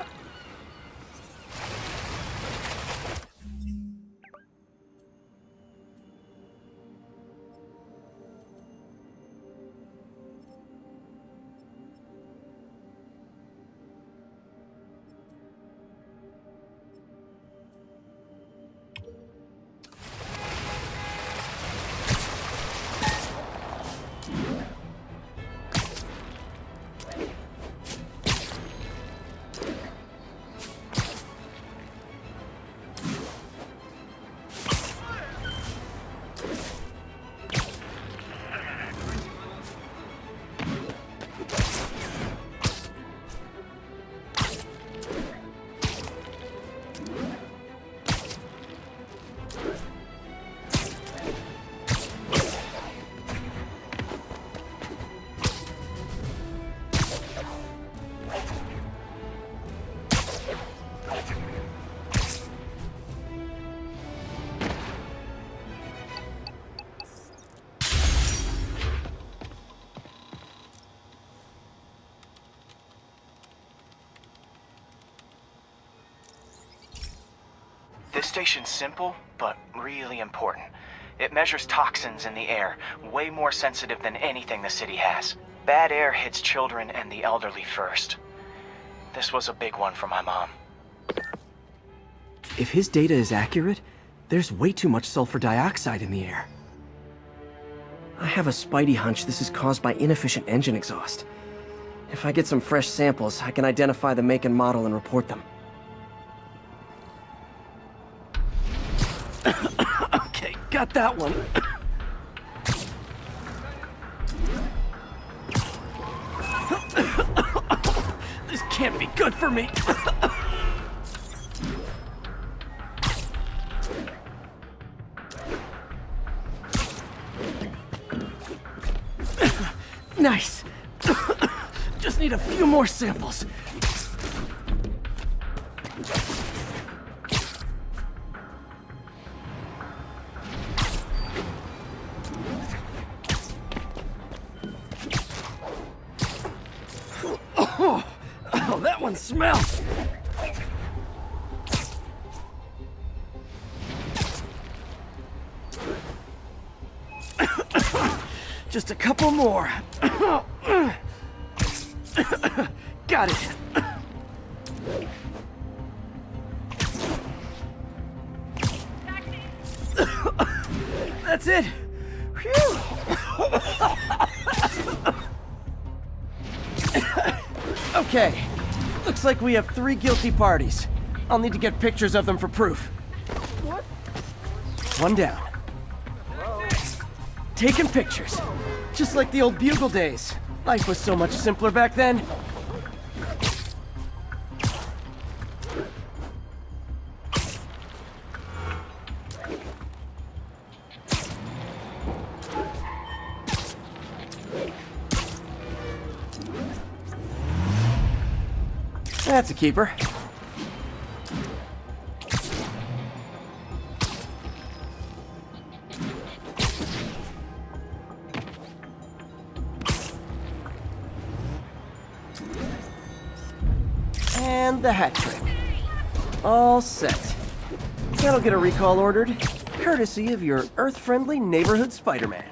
This station's simple, but really important. It measures toxins in the air, way more sensitive than anything the city has. Bad air hits children and the elderly first. This was a big one for my mom. If his data is accurate, there's way too much sulfur dioxide in the air. I have a spidey hunch this is caused by inefficient engine exhaust. If I get some fresh samples, I can identify the make and model and report them. Okay, got that one. This can't be good for me. Nice. Just need a few more samples. smell! Just a couple more. Got it. That's it. Phew. Okay. Looks like we have 3 guilty parties. I'll need to get pictures of them for proof. What? One down. Taking pictures. Just like the old Bugle days. Life was so much simpler back then. That's a keeper. And the hat trick. All set. That'll get a recall ordered, courtesy of your Earth-friendly neighborhood Spider-Man.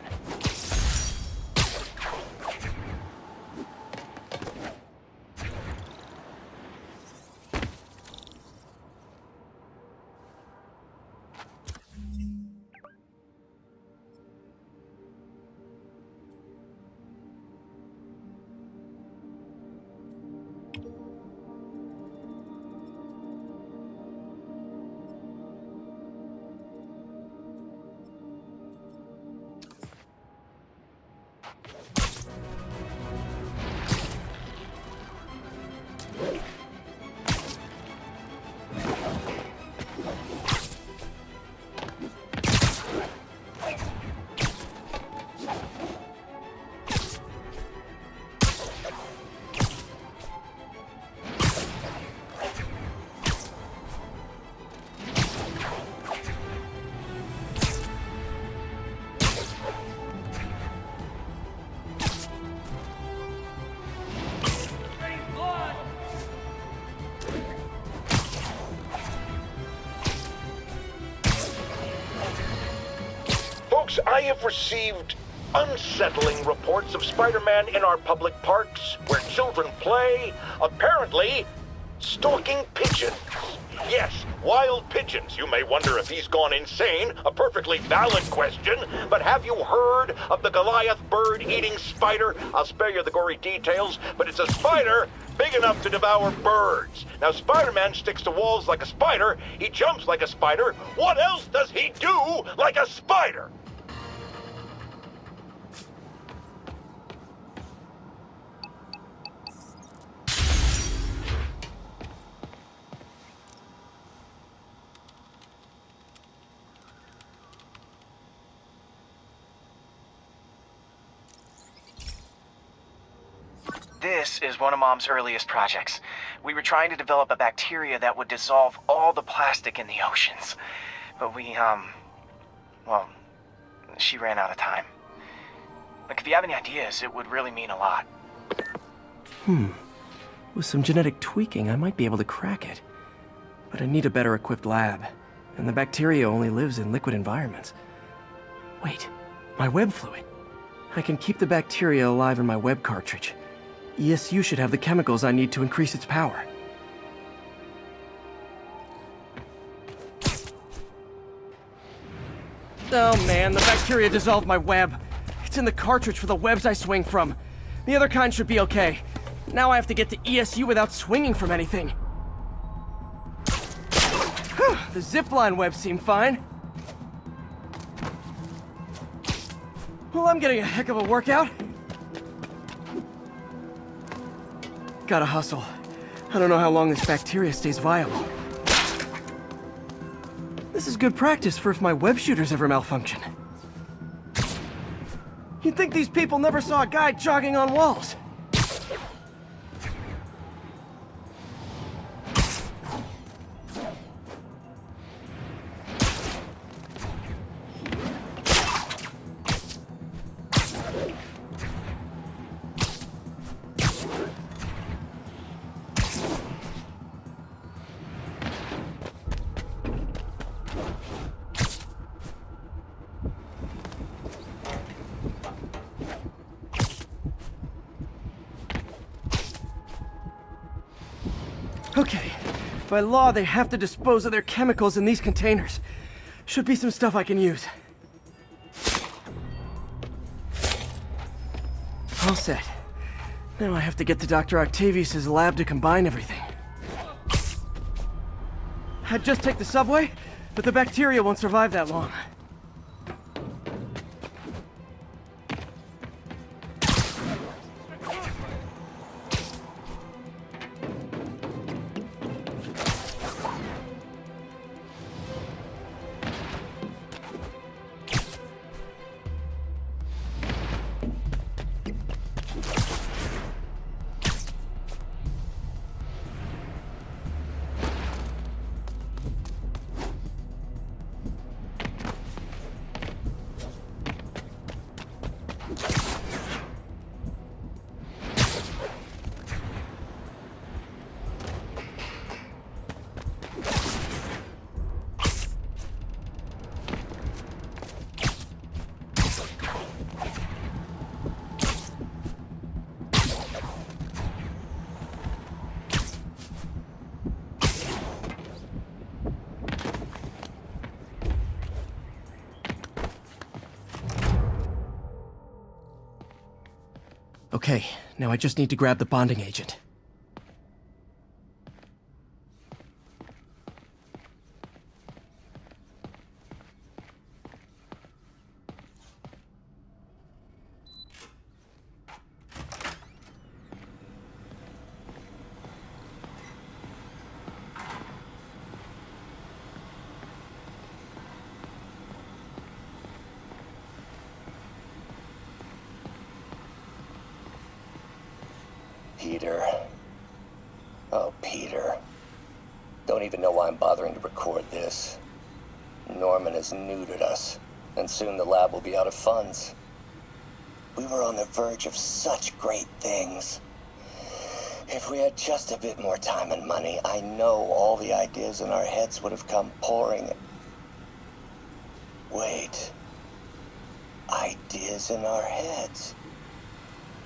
I have received unsettling reports of Spider-Man in our public parks, where children play, apparently stalking pigeons. Yes, wild pigeons. You may wonder if he's gone insane, a perfectly valid question, but have you heard of the Goliath bird-eating spider? I'll spare you the gory details, but it's a spider big enough to devour birds. Now, Spider-Man sticks to walls like a spider, he jumps like a spider. What else does he do like a spider? This is one of Mom's earliest projects. We were trying to develop a bacteria that would dissolve all the plastic in the oceans. But well, she ran out of time. Like, if you have any ideas, it would really mean a lot. With some genetic tweaking, I might be able to crack it. But I need a better equipped lab. And the bacteria only lives in liquid environments. Wait, my web fluid. I can keep the bacteria alive in my web cartridge. ESU should have the chemicals I need to increase its power. Oh man, the bacteria dissolved my web. It's in the cartridge for the webs I swing from. The other kind should be okay. Now I have to get to ESU without swinging from anything. The zipline webs seem fine. Well, I'm getting a heck of a workout. Gotta hustle. I don't know how long this bacteria stays viable. This is good practice for if my web shooters ever malfunction. You'd think these people never saw a guy jogging on walls. Okay. By law, they have to dispose of their chemicals in these containers. Should be some stuff I can use. All set. Now I have to get to Dr. Octavius's lab to combine everything. I'd just take the subway, but the bacteria won't survive that long. Okay, now I just need to grab the bonding agent. Peter. Oh, Peter. Don't even know why I'm bothering to record this. Norman has neutered us, and soon the lab will be out of funds. We were on the verge of such great things. If we had just a bit more time and money, I know all the ideas in our heads would have come pouring. Wait. Ideas in our heads?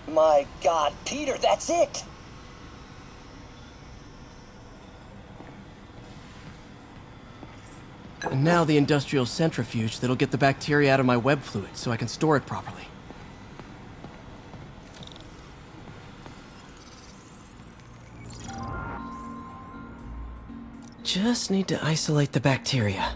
My God, Peter, that's it! And now the industrial centrifuge that'll get the bacteria out of my web fluid so I can store it properly. Just need to isolate the bacteria.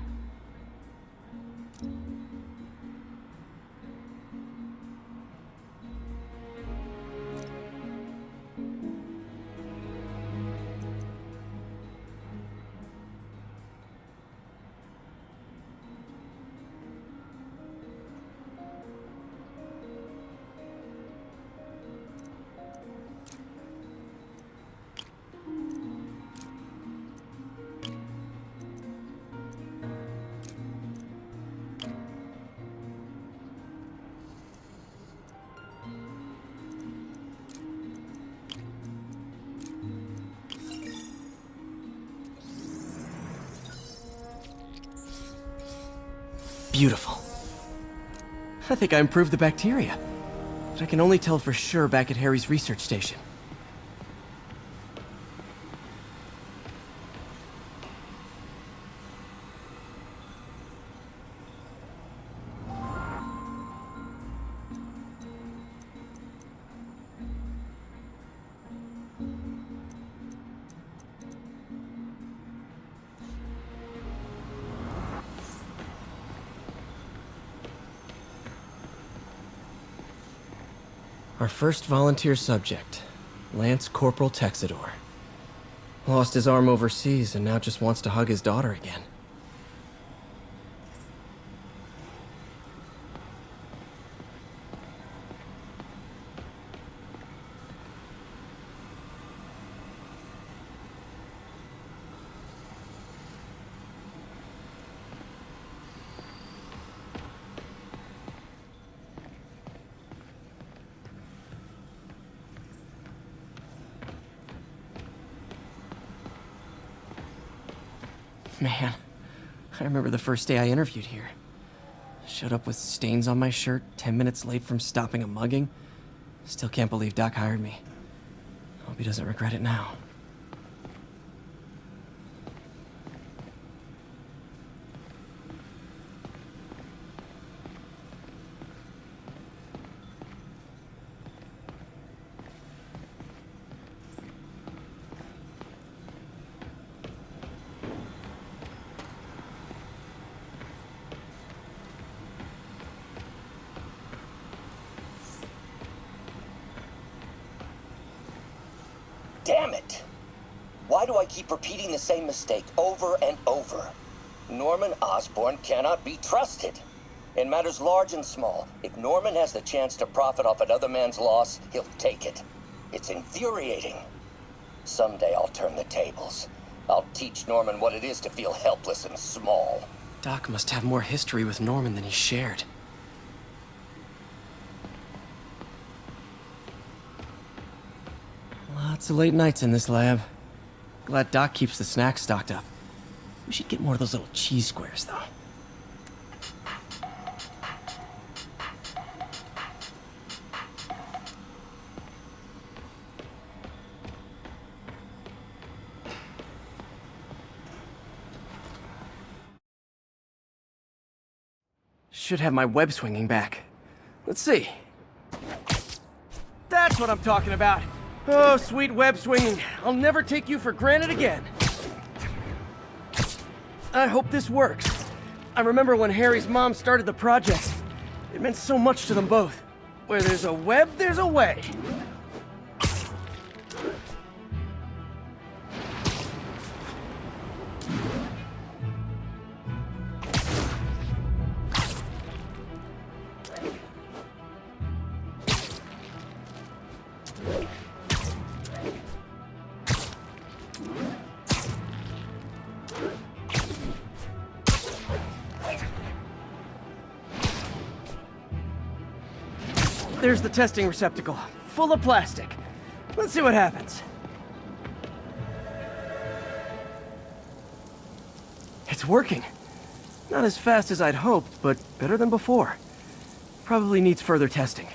Beautiful. I think I improved the bacteria. But I can only tell for sure back at Harry's research station. Our first volunteer subject, Lance Corporal Texidor. Lost his arm overseas and now just wants to hug his daughter again. Man, I remember the first day I interviewed here. Showed up with stains on my shirt, 10 minutes late from stopping a mugging. Still can't believe Doc hired me. Hope he doesn't regret it now. Why do I keep repeating the same mistake over and over? Norman Osborn cannot be trusted. In matters large and small, if Norman has the chance to profit off another man's loss, he'll take it. It's infuriating. Someday I'll turn the tables. I'll teach Norman what it is to feel helpless and small. Doc must have more history with Norman than he shared. Lots of late nights in this lab. Glad Doc keeps the snacks stocked up. We should get more of those little cheese squares, though. Should have my web swinging back. Let's see. That's what I'm talking about. Oh, sweet web swinging. I'll never take you for granted again. I hope this works. I remember when Harry's mom started the project. It meant so much to them both. Where there's a web, there's a way. There's the testing receptacle, full of plastic. Let's see what happens. It's working. Not as fast as I'd hoped, but better than before. Probably needs further testing.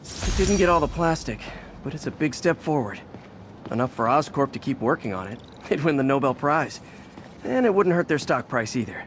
It didn't get all the plastic, but it's a big step forward. Enough for Oscorp to keep working on it. They'd win the Nobel Prize. And it wouldn't hurt their stock price either.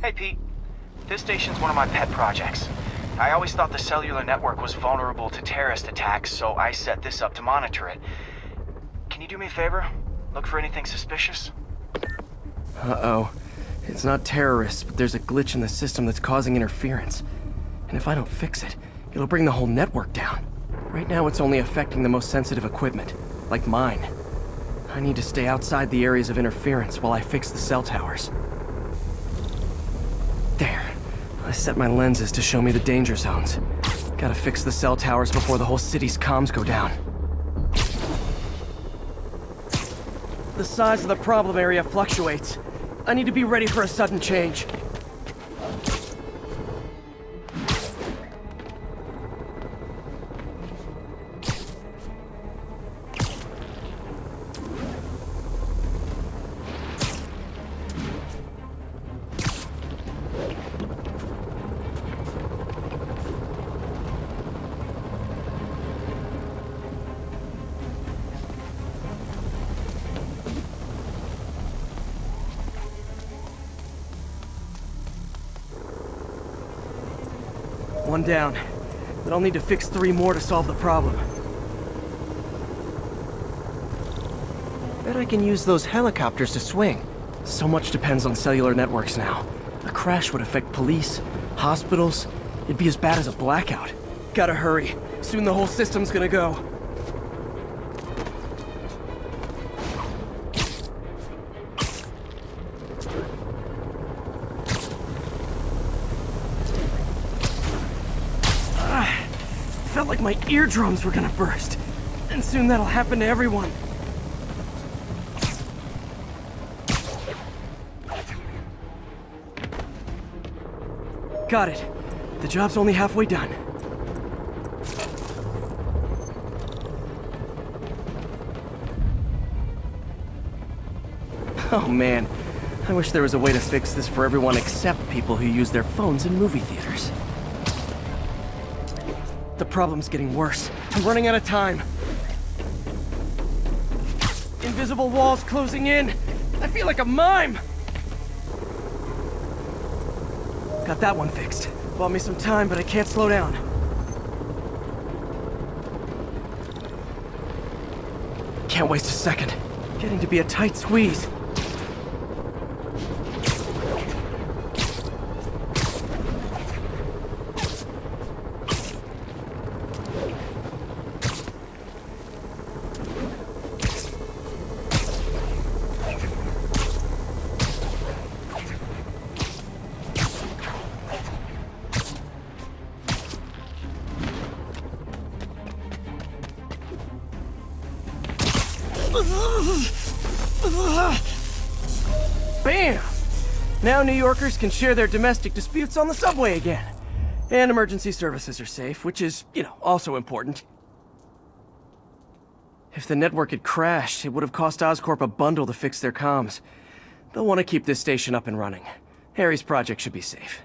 Hey, Pete. This station's one of my pet projects. I always thought the cellular network was vulnerable to terrorist attacks, so I set this up to monitor it. Can you do me a favor? Look for anything suspicious? Uh-oh. It's not terrorists, but there's a glitch in the system that's causing interference. And if I don't fix it, it'll bring the whole network down. Right now, it's only affecting the most sensitive equipment, like mine. I need to stay outside the areas of interference while I fix the cell towers. There. I set my lenses to show me the danger zones. Gotta fix the cell towers before the whole city's comms go down. The size of the problem area fluctuates. I need to be ready for a sudden change. One down, but I'll need to fix 3 more to solve the problem. Bet I can use those helicopters to swing. So much depends on cellular networks now. A crash would affect police, hospitals. It'd be as bad as a blackout. Gotta hurry. Soon the whole system's gonna go. like my eardrums were gonna burst. And soon that'll happen to everyone. Got it. The job's only halfway done. Oh man, I wish there was a way to fix this for everyone except people who use their phones in movie theaters. The problem's getting worse. I'm running out of time. Invisible walls closing in. I feel like a mime. Got that one fixed. Bought me some time, but I can't slow down. Can't waste a second. Getting to be a tight squeeze. Bam! Now New Yorkers can share their domestic disputes on the subway again. And emergency services are safe, which is, also important. If the network had crashed, it would have cost Oscorp a bundle to fix their comms. They'll want to keep this station up and running. Harry's project should be safe.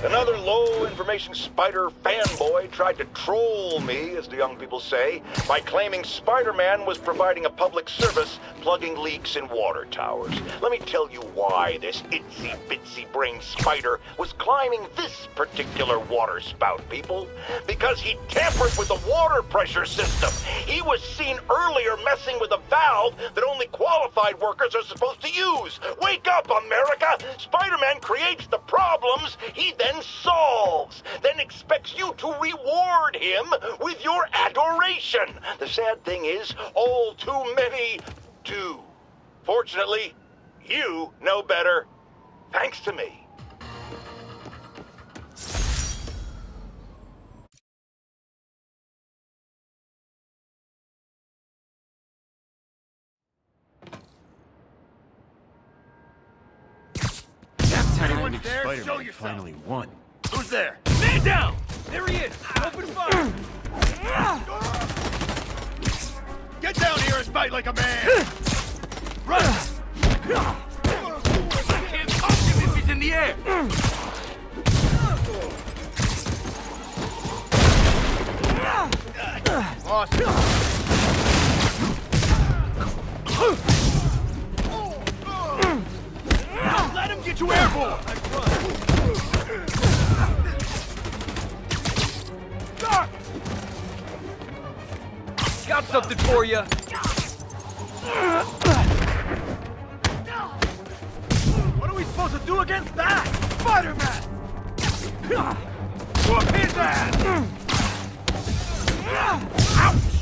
Another low-information Spider fanboy tried to troll me, as the young people say, by claiming Spider-Man was providing a public service plugging leaks in water towers. Let me tell you why this itsy-bitsy-brain spider was climbing this particular water spout, people. Because he tampered with the water pressure system. He was seen earlier messing with a valve that only qualified workers are supposed to use. Wake up, America! Spider-Man creates the problems he then solves, then expects you to reward him with your adoration. The sad thing is, all too many do. Fortunately, you know better, thanks to me. Anyone there? Show yourself. Finally won. Who's there? Man down! There he is! Open fire! Get down here and fight like a man! Run! I can't touch him if he's in the air! Let him get you airborne! Got something for you. What are we supposed to do against that? Spider-Man! Whoop his ass! Ouch!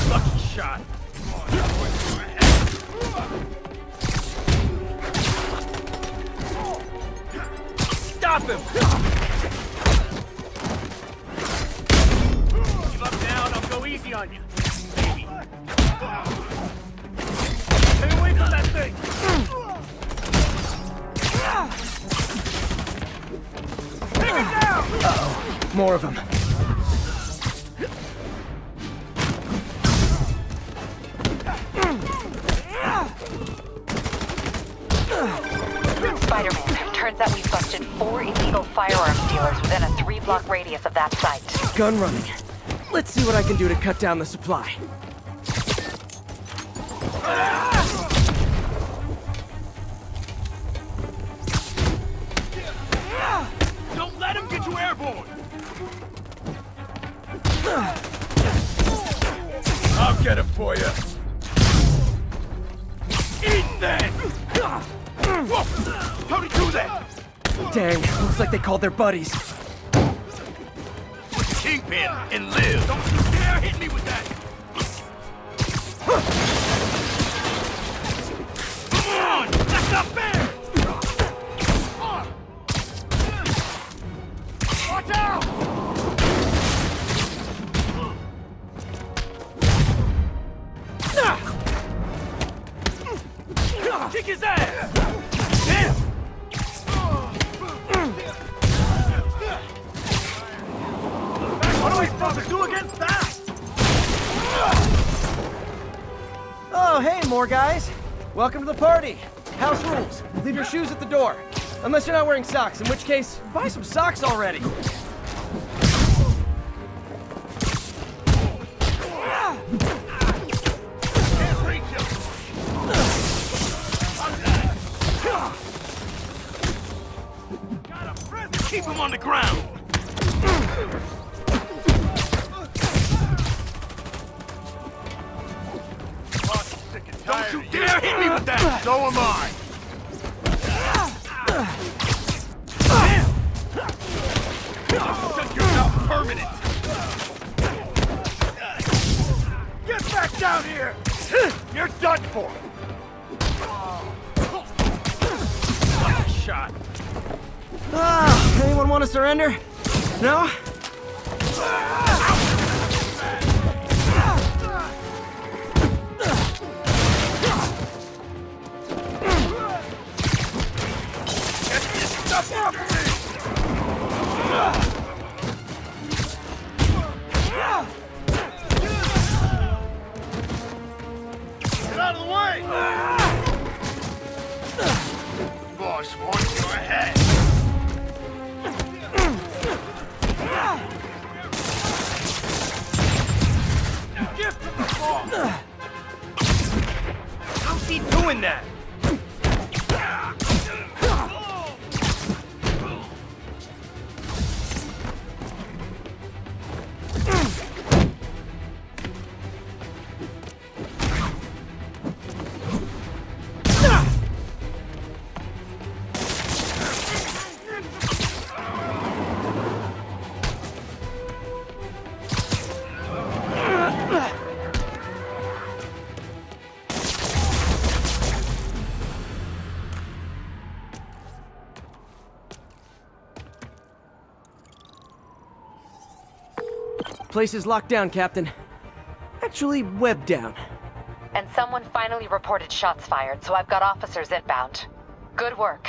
Lucky shot. Stop him! Give up now and I'll go More of them. Spider-Man, turns out we've busted 4 illegal firearms dealers within a 3-block radius of that site. Gun running. Let's see what I can do to cut down the supply. Don't let him get you airborne! I'll get him for you. Eat that! Whoa! How'd he do that? Dang, looks like they called their buddies. Put the kingpin and live! Don't you dare hit me with that! Come on! That's not fair! Watch out! Kick his ass! Damn! What are we supposed to do against that? Oh, hey, more guys. Welcome to the party. House rules. Leave your shoes at the door. Unless you're not wearing socks, in which case, buy some socks already. Can't reach him! Got a present! Keep him on the ground! Don't you dare hit me with that! So am I! Shut your mouth permanent! Get back down here! You're done for! Shot. Anyone want to surrender? No? Get out of the way! Boss wants your head! Gift from the boss! How's he doing that? Place is locked down, Captain. Actually, webbed down. And someone finally reported shots fired, so I've got officers inbound. Good work.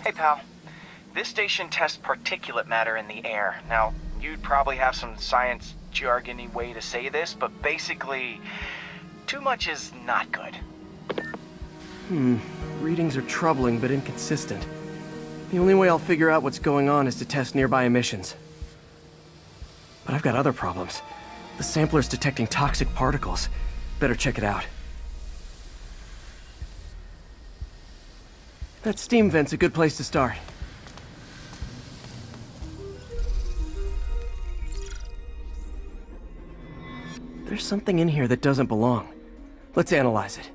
Hey, pal. This station tests particulate matter in the air. Now, you'd probably have some science jargony way to say this, but basically, too much is not good. Readings are troubling but inconsistent. The only way I'll figure out what's going on is to test nearby emissions. But I've got other problems. The sampler's detecting toxic particles. Better check it out. That steam vent's a good place to start. There's something in here that doesn't belong. Let's analyze it.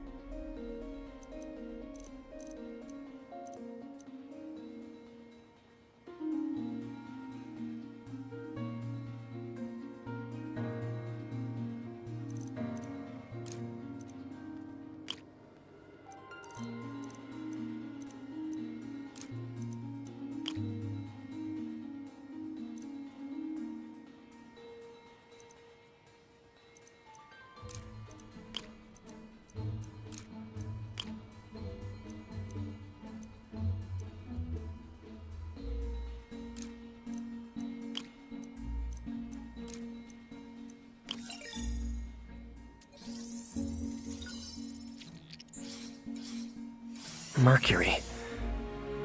Mercury.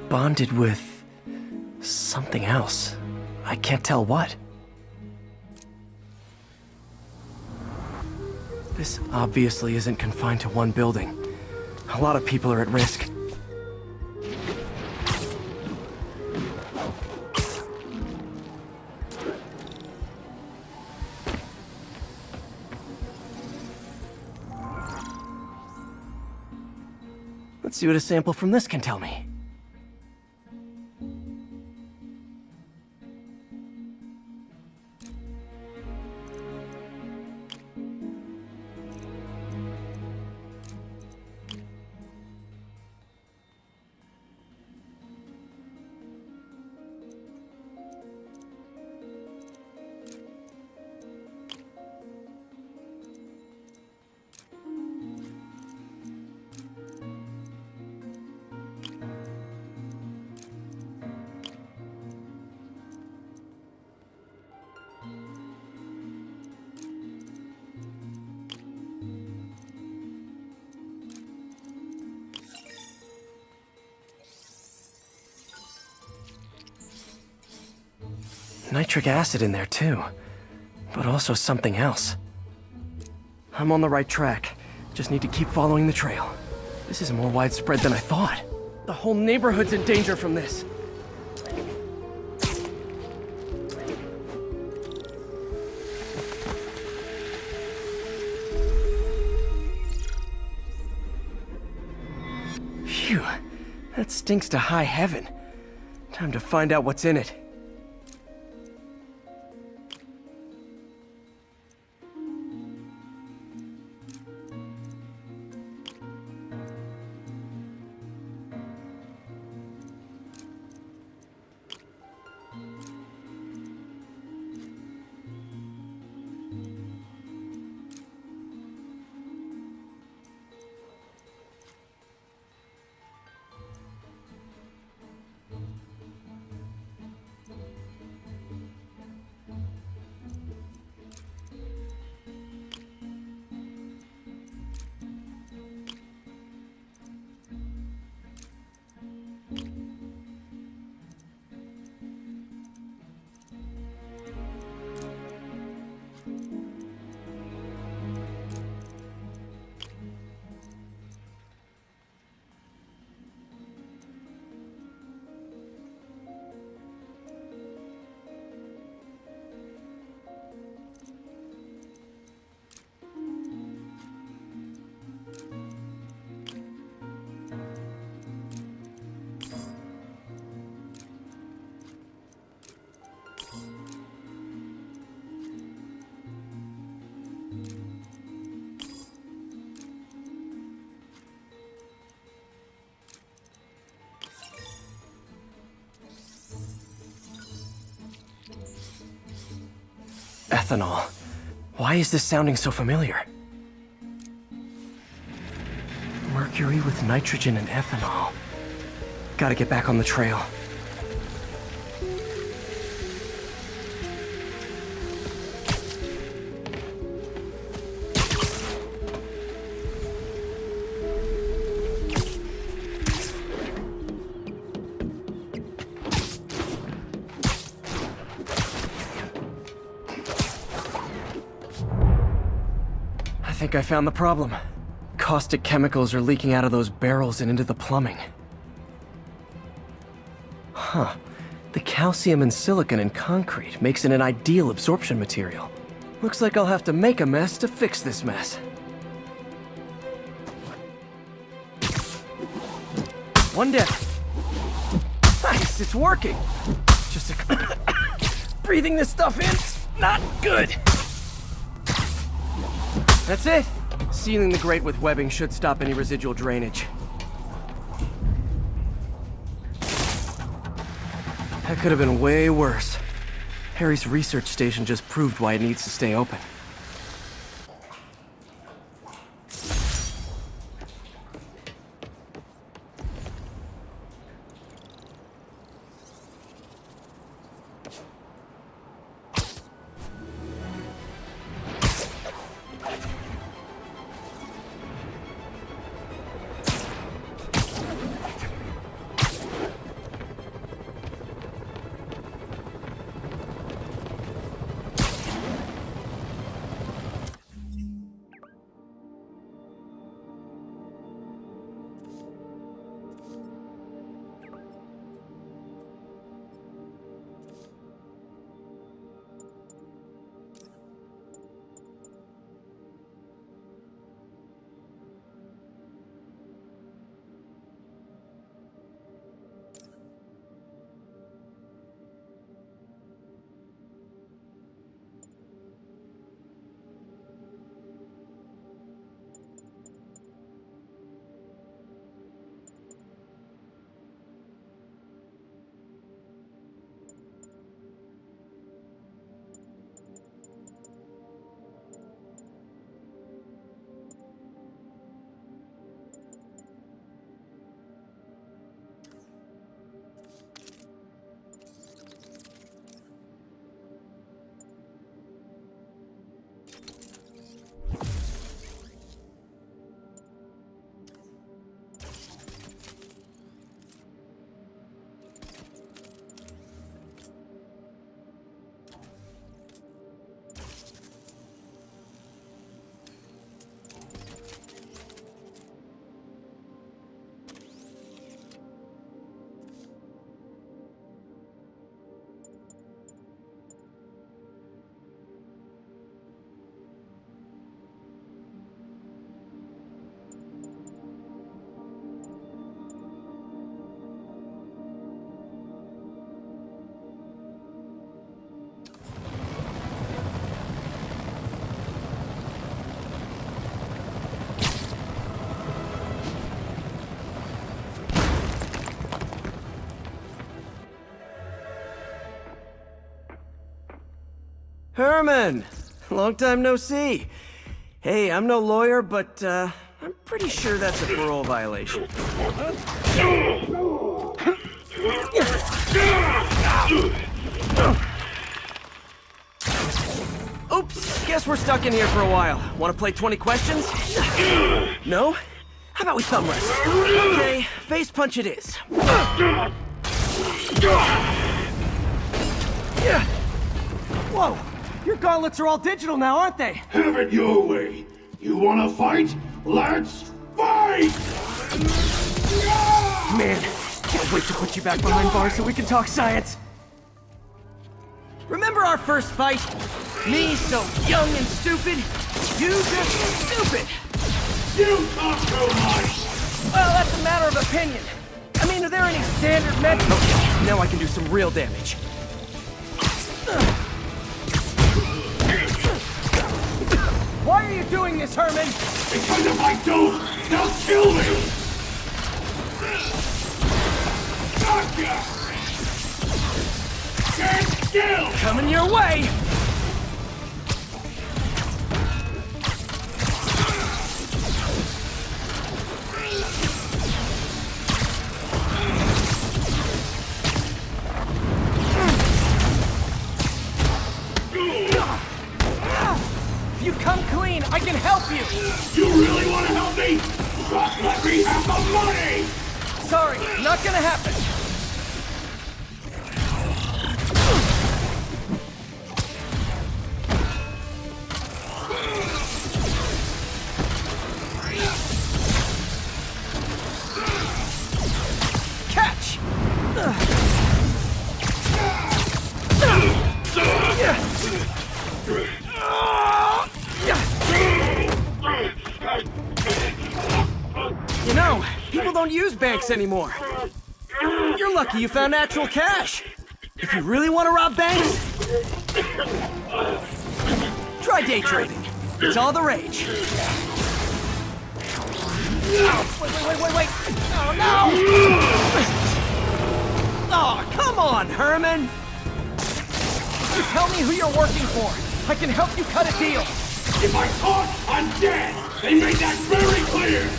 Bonded with something else. I can't tell what. This obviously isn't confined to one building. A lot of people are at risk. Let's see what a sample from this can tell me. Nitric acid in there too, but also something else. I'm on the right track. Just need to keep following the trail. This is more widespread than I thought. The whole neighborhood's in danger from this. Phew, that stinks to high heaven. Time to find out what's in it. Ethanol. Why is this sounding so familiar? Mercury with nitrogen and ethanol. Gotta get back on the trail. think I found the problem. Caustic chemicals are leaking out of those barrels and into the plumbing. Huh. The calcium and silicon in concrete makes it an ideal absorption material. Looks like I'll have to make a mess to fix this mess. One down. Nice, it's working. Just a... breathing this stuff in, it's not good. That's it. Sealing the grate with webbing should stop any residual drainage. That could have been way worse. Harry's research station just proved why it needs to stay open. Herman! Long time no see. Hey, I'm no lawyer, but, I'm pretty sure that's a parole violation. Oops, guess we're stuck in here for a while. Want to play 20 questions? No? How about we thumb wrestle? Okay, face punch it is. Whoa! Your gauntlets are all digital now, aren't they? Have it your way. You wanna fight? Let's fight! Man, can't wait to put you back behind bars so we can talk science. Remember our first fight? Me so young and stupid, you just stupid. You talk too much! Well, that's a matter of opinion. I mean, are there any standard methods? Okay, now I can do some real damage. Why are you doing this, Herman? Because if I don't, they'll kill me! Gotcha! Stand still! Coming your way! If you come clean, I can help you! You really want to help me? Just let me have the money! Sorry, not gonna happen. use banks anymore. You're lucky you found actual cash. If you really want to rob banks, try day trading. It's all the rage. Wait. Oh, no! Oh, come on, Herman! You tell me who you're working for. I can help you cut a deal. If I talk, I'm dead! They made that very clear!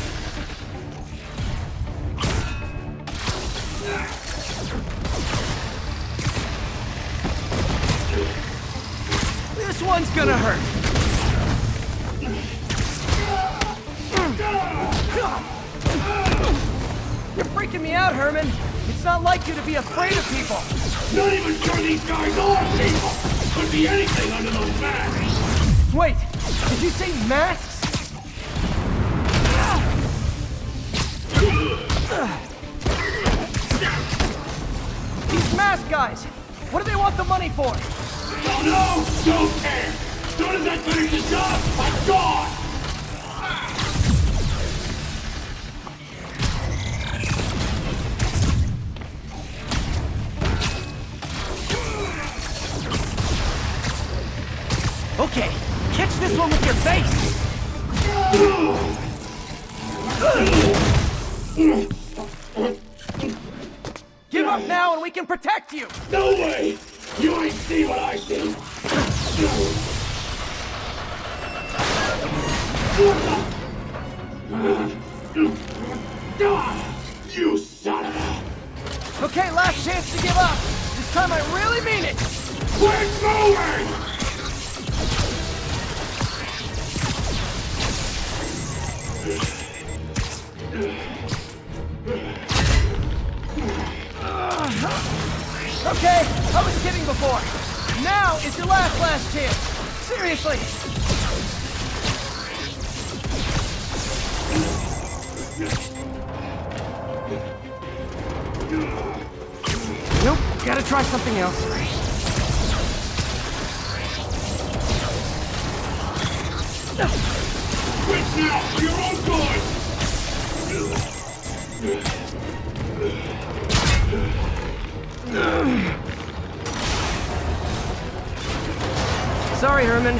This one's gonna hurt. You're freaking me out, Herman. It's not like you to be afraid of people. Not even sure these guys are people! Could be anything under those masks! Wait, did you say masks? These mask guys, what do they want the money for? Don't know! Don't care! As soon as I finish the job, I'm gone! Okay, catch this one with your face! Give up now and we can protect you! No way! You ain't see what I see! You son of a... Okay, last chance to give up! This time I really mean it! Quit moving! Okay, I was kidding before. Now is your last chance. Seriously. Nope, gotta try something else. Quit now for your own good! Sorry, Herman.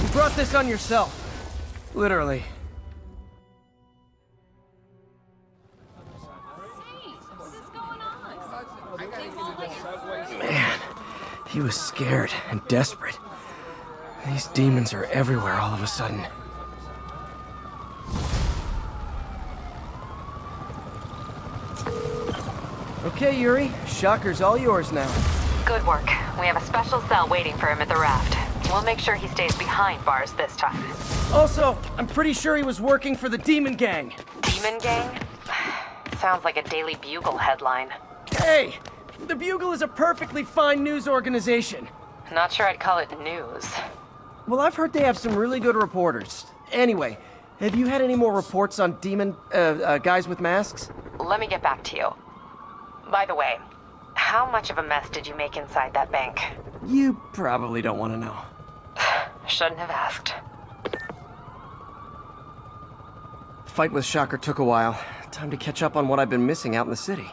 You brought this on yourself. Literally. Man, he was scared and desperate. These demons are everywhere all of a sudden. Okay, Yuri. Shocker's all yours now. Good work. We have a special cell waiting for him at the raft. We'll make sure he stays behind bars this time. Also, I'm pretty sure he was working for the Demon Gang. Demon Gang? Sounds like a Daily Bugle headline. Hey! The Bugle is a perfectly fine news organization. Not sure I'd call it news. Well, I've heard they have some really good reporters. Anyway, have you had any more reports on demon, guys with masks? Let me get back to you. By the way, how much of a mess did you make inside that bank? You probably don't want to know. Shouldn't have asked. Fight with Shocker took a while. Time to catch up on what I've been missing out in the city.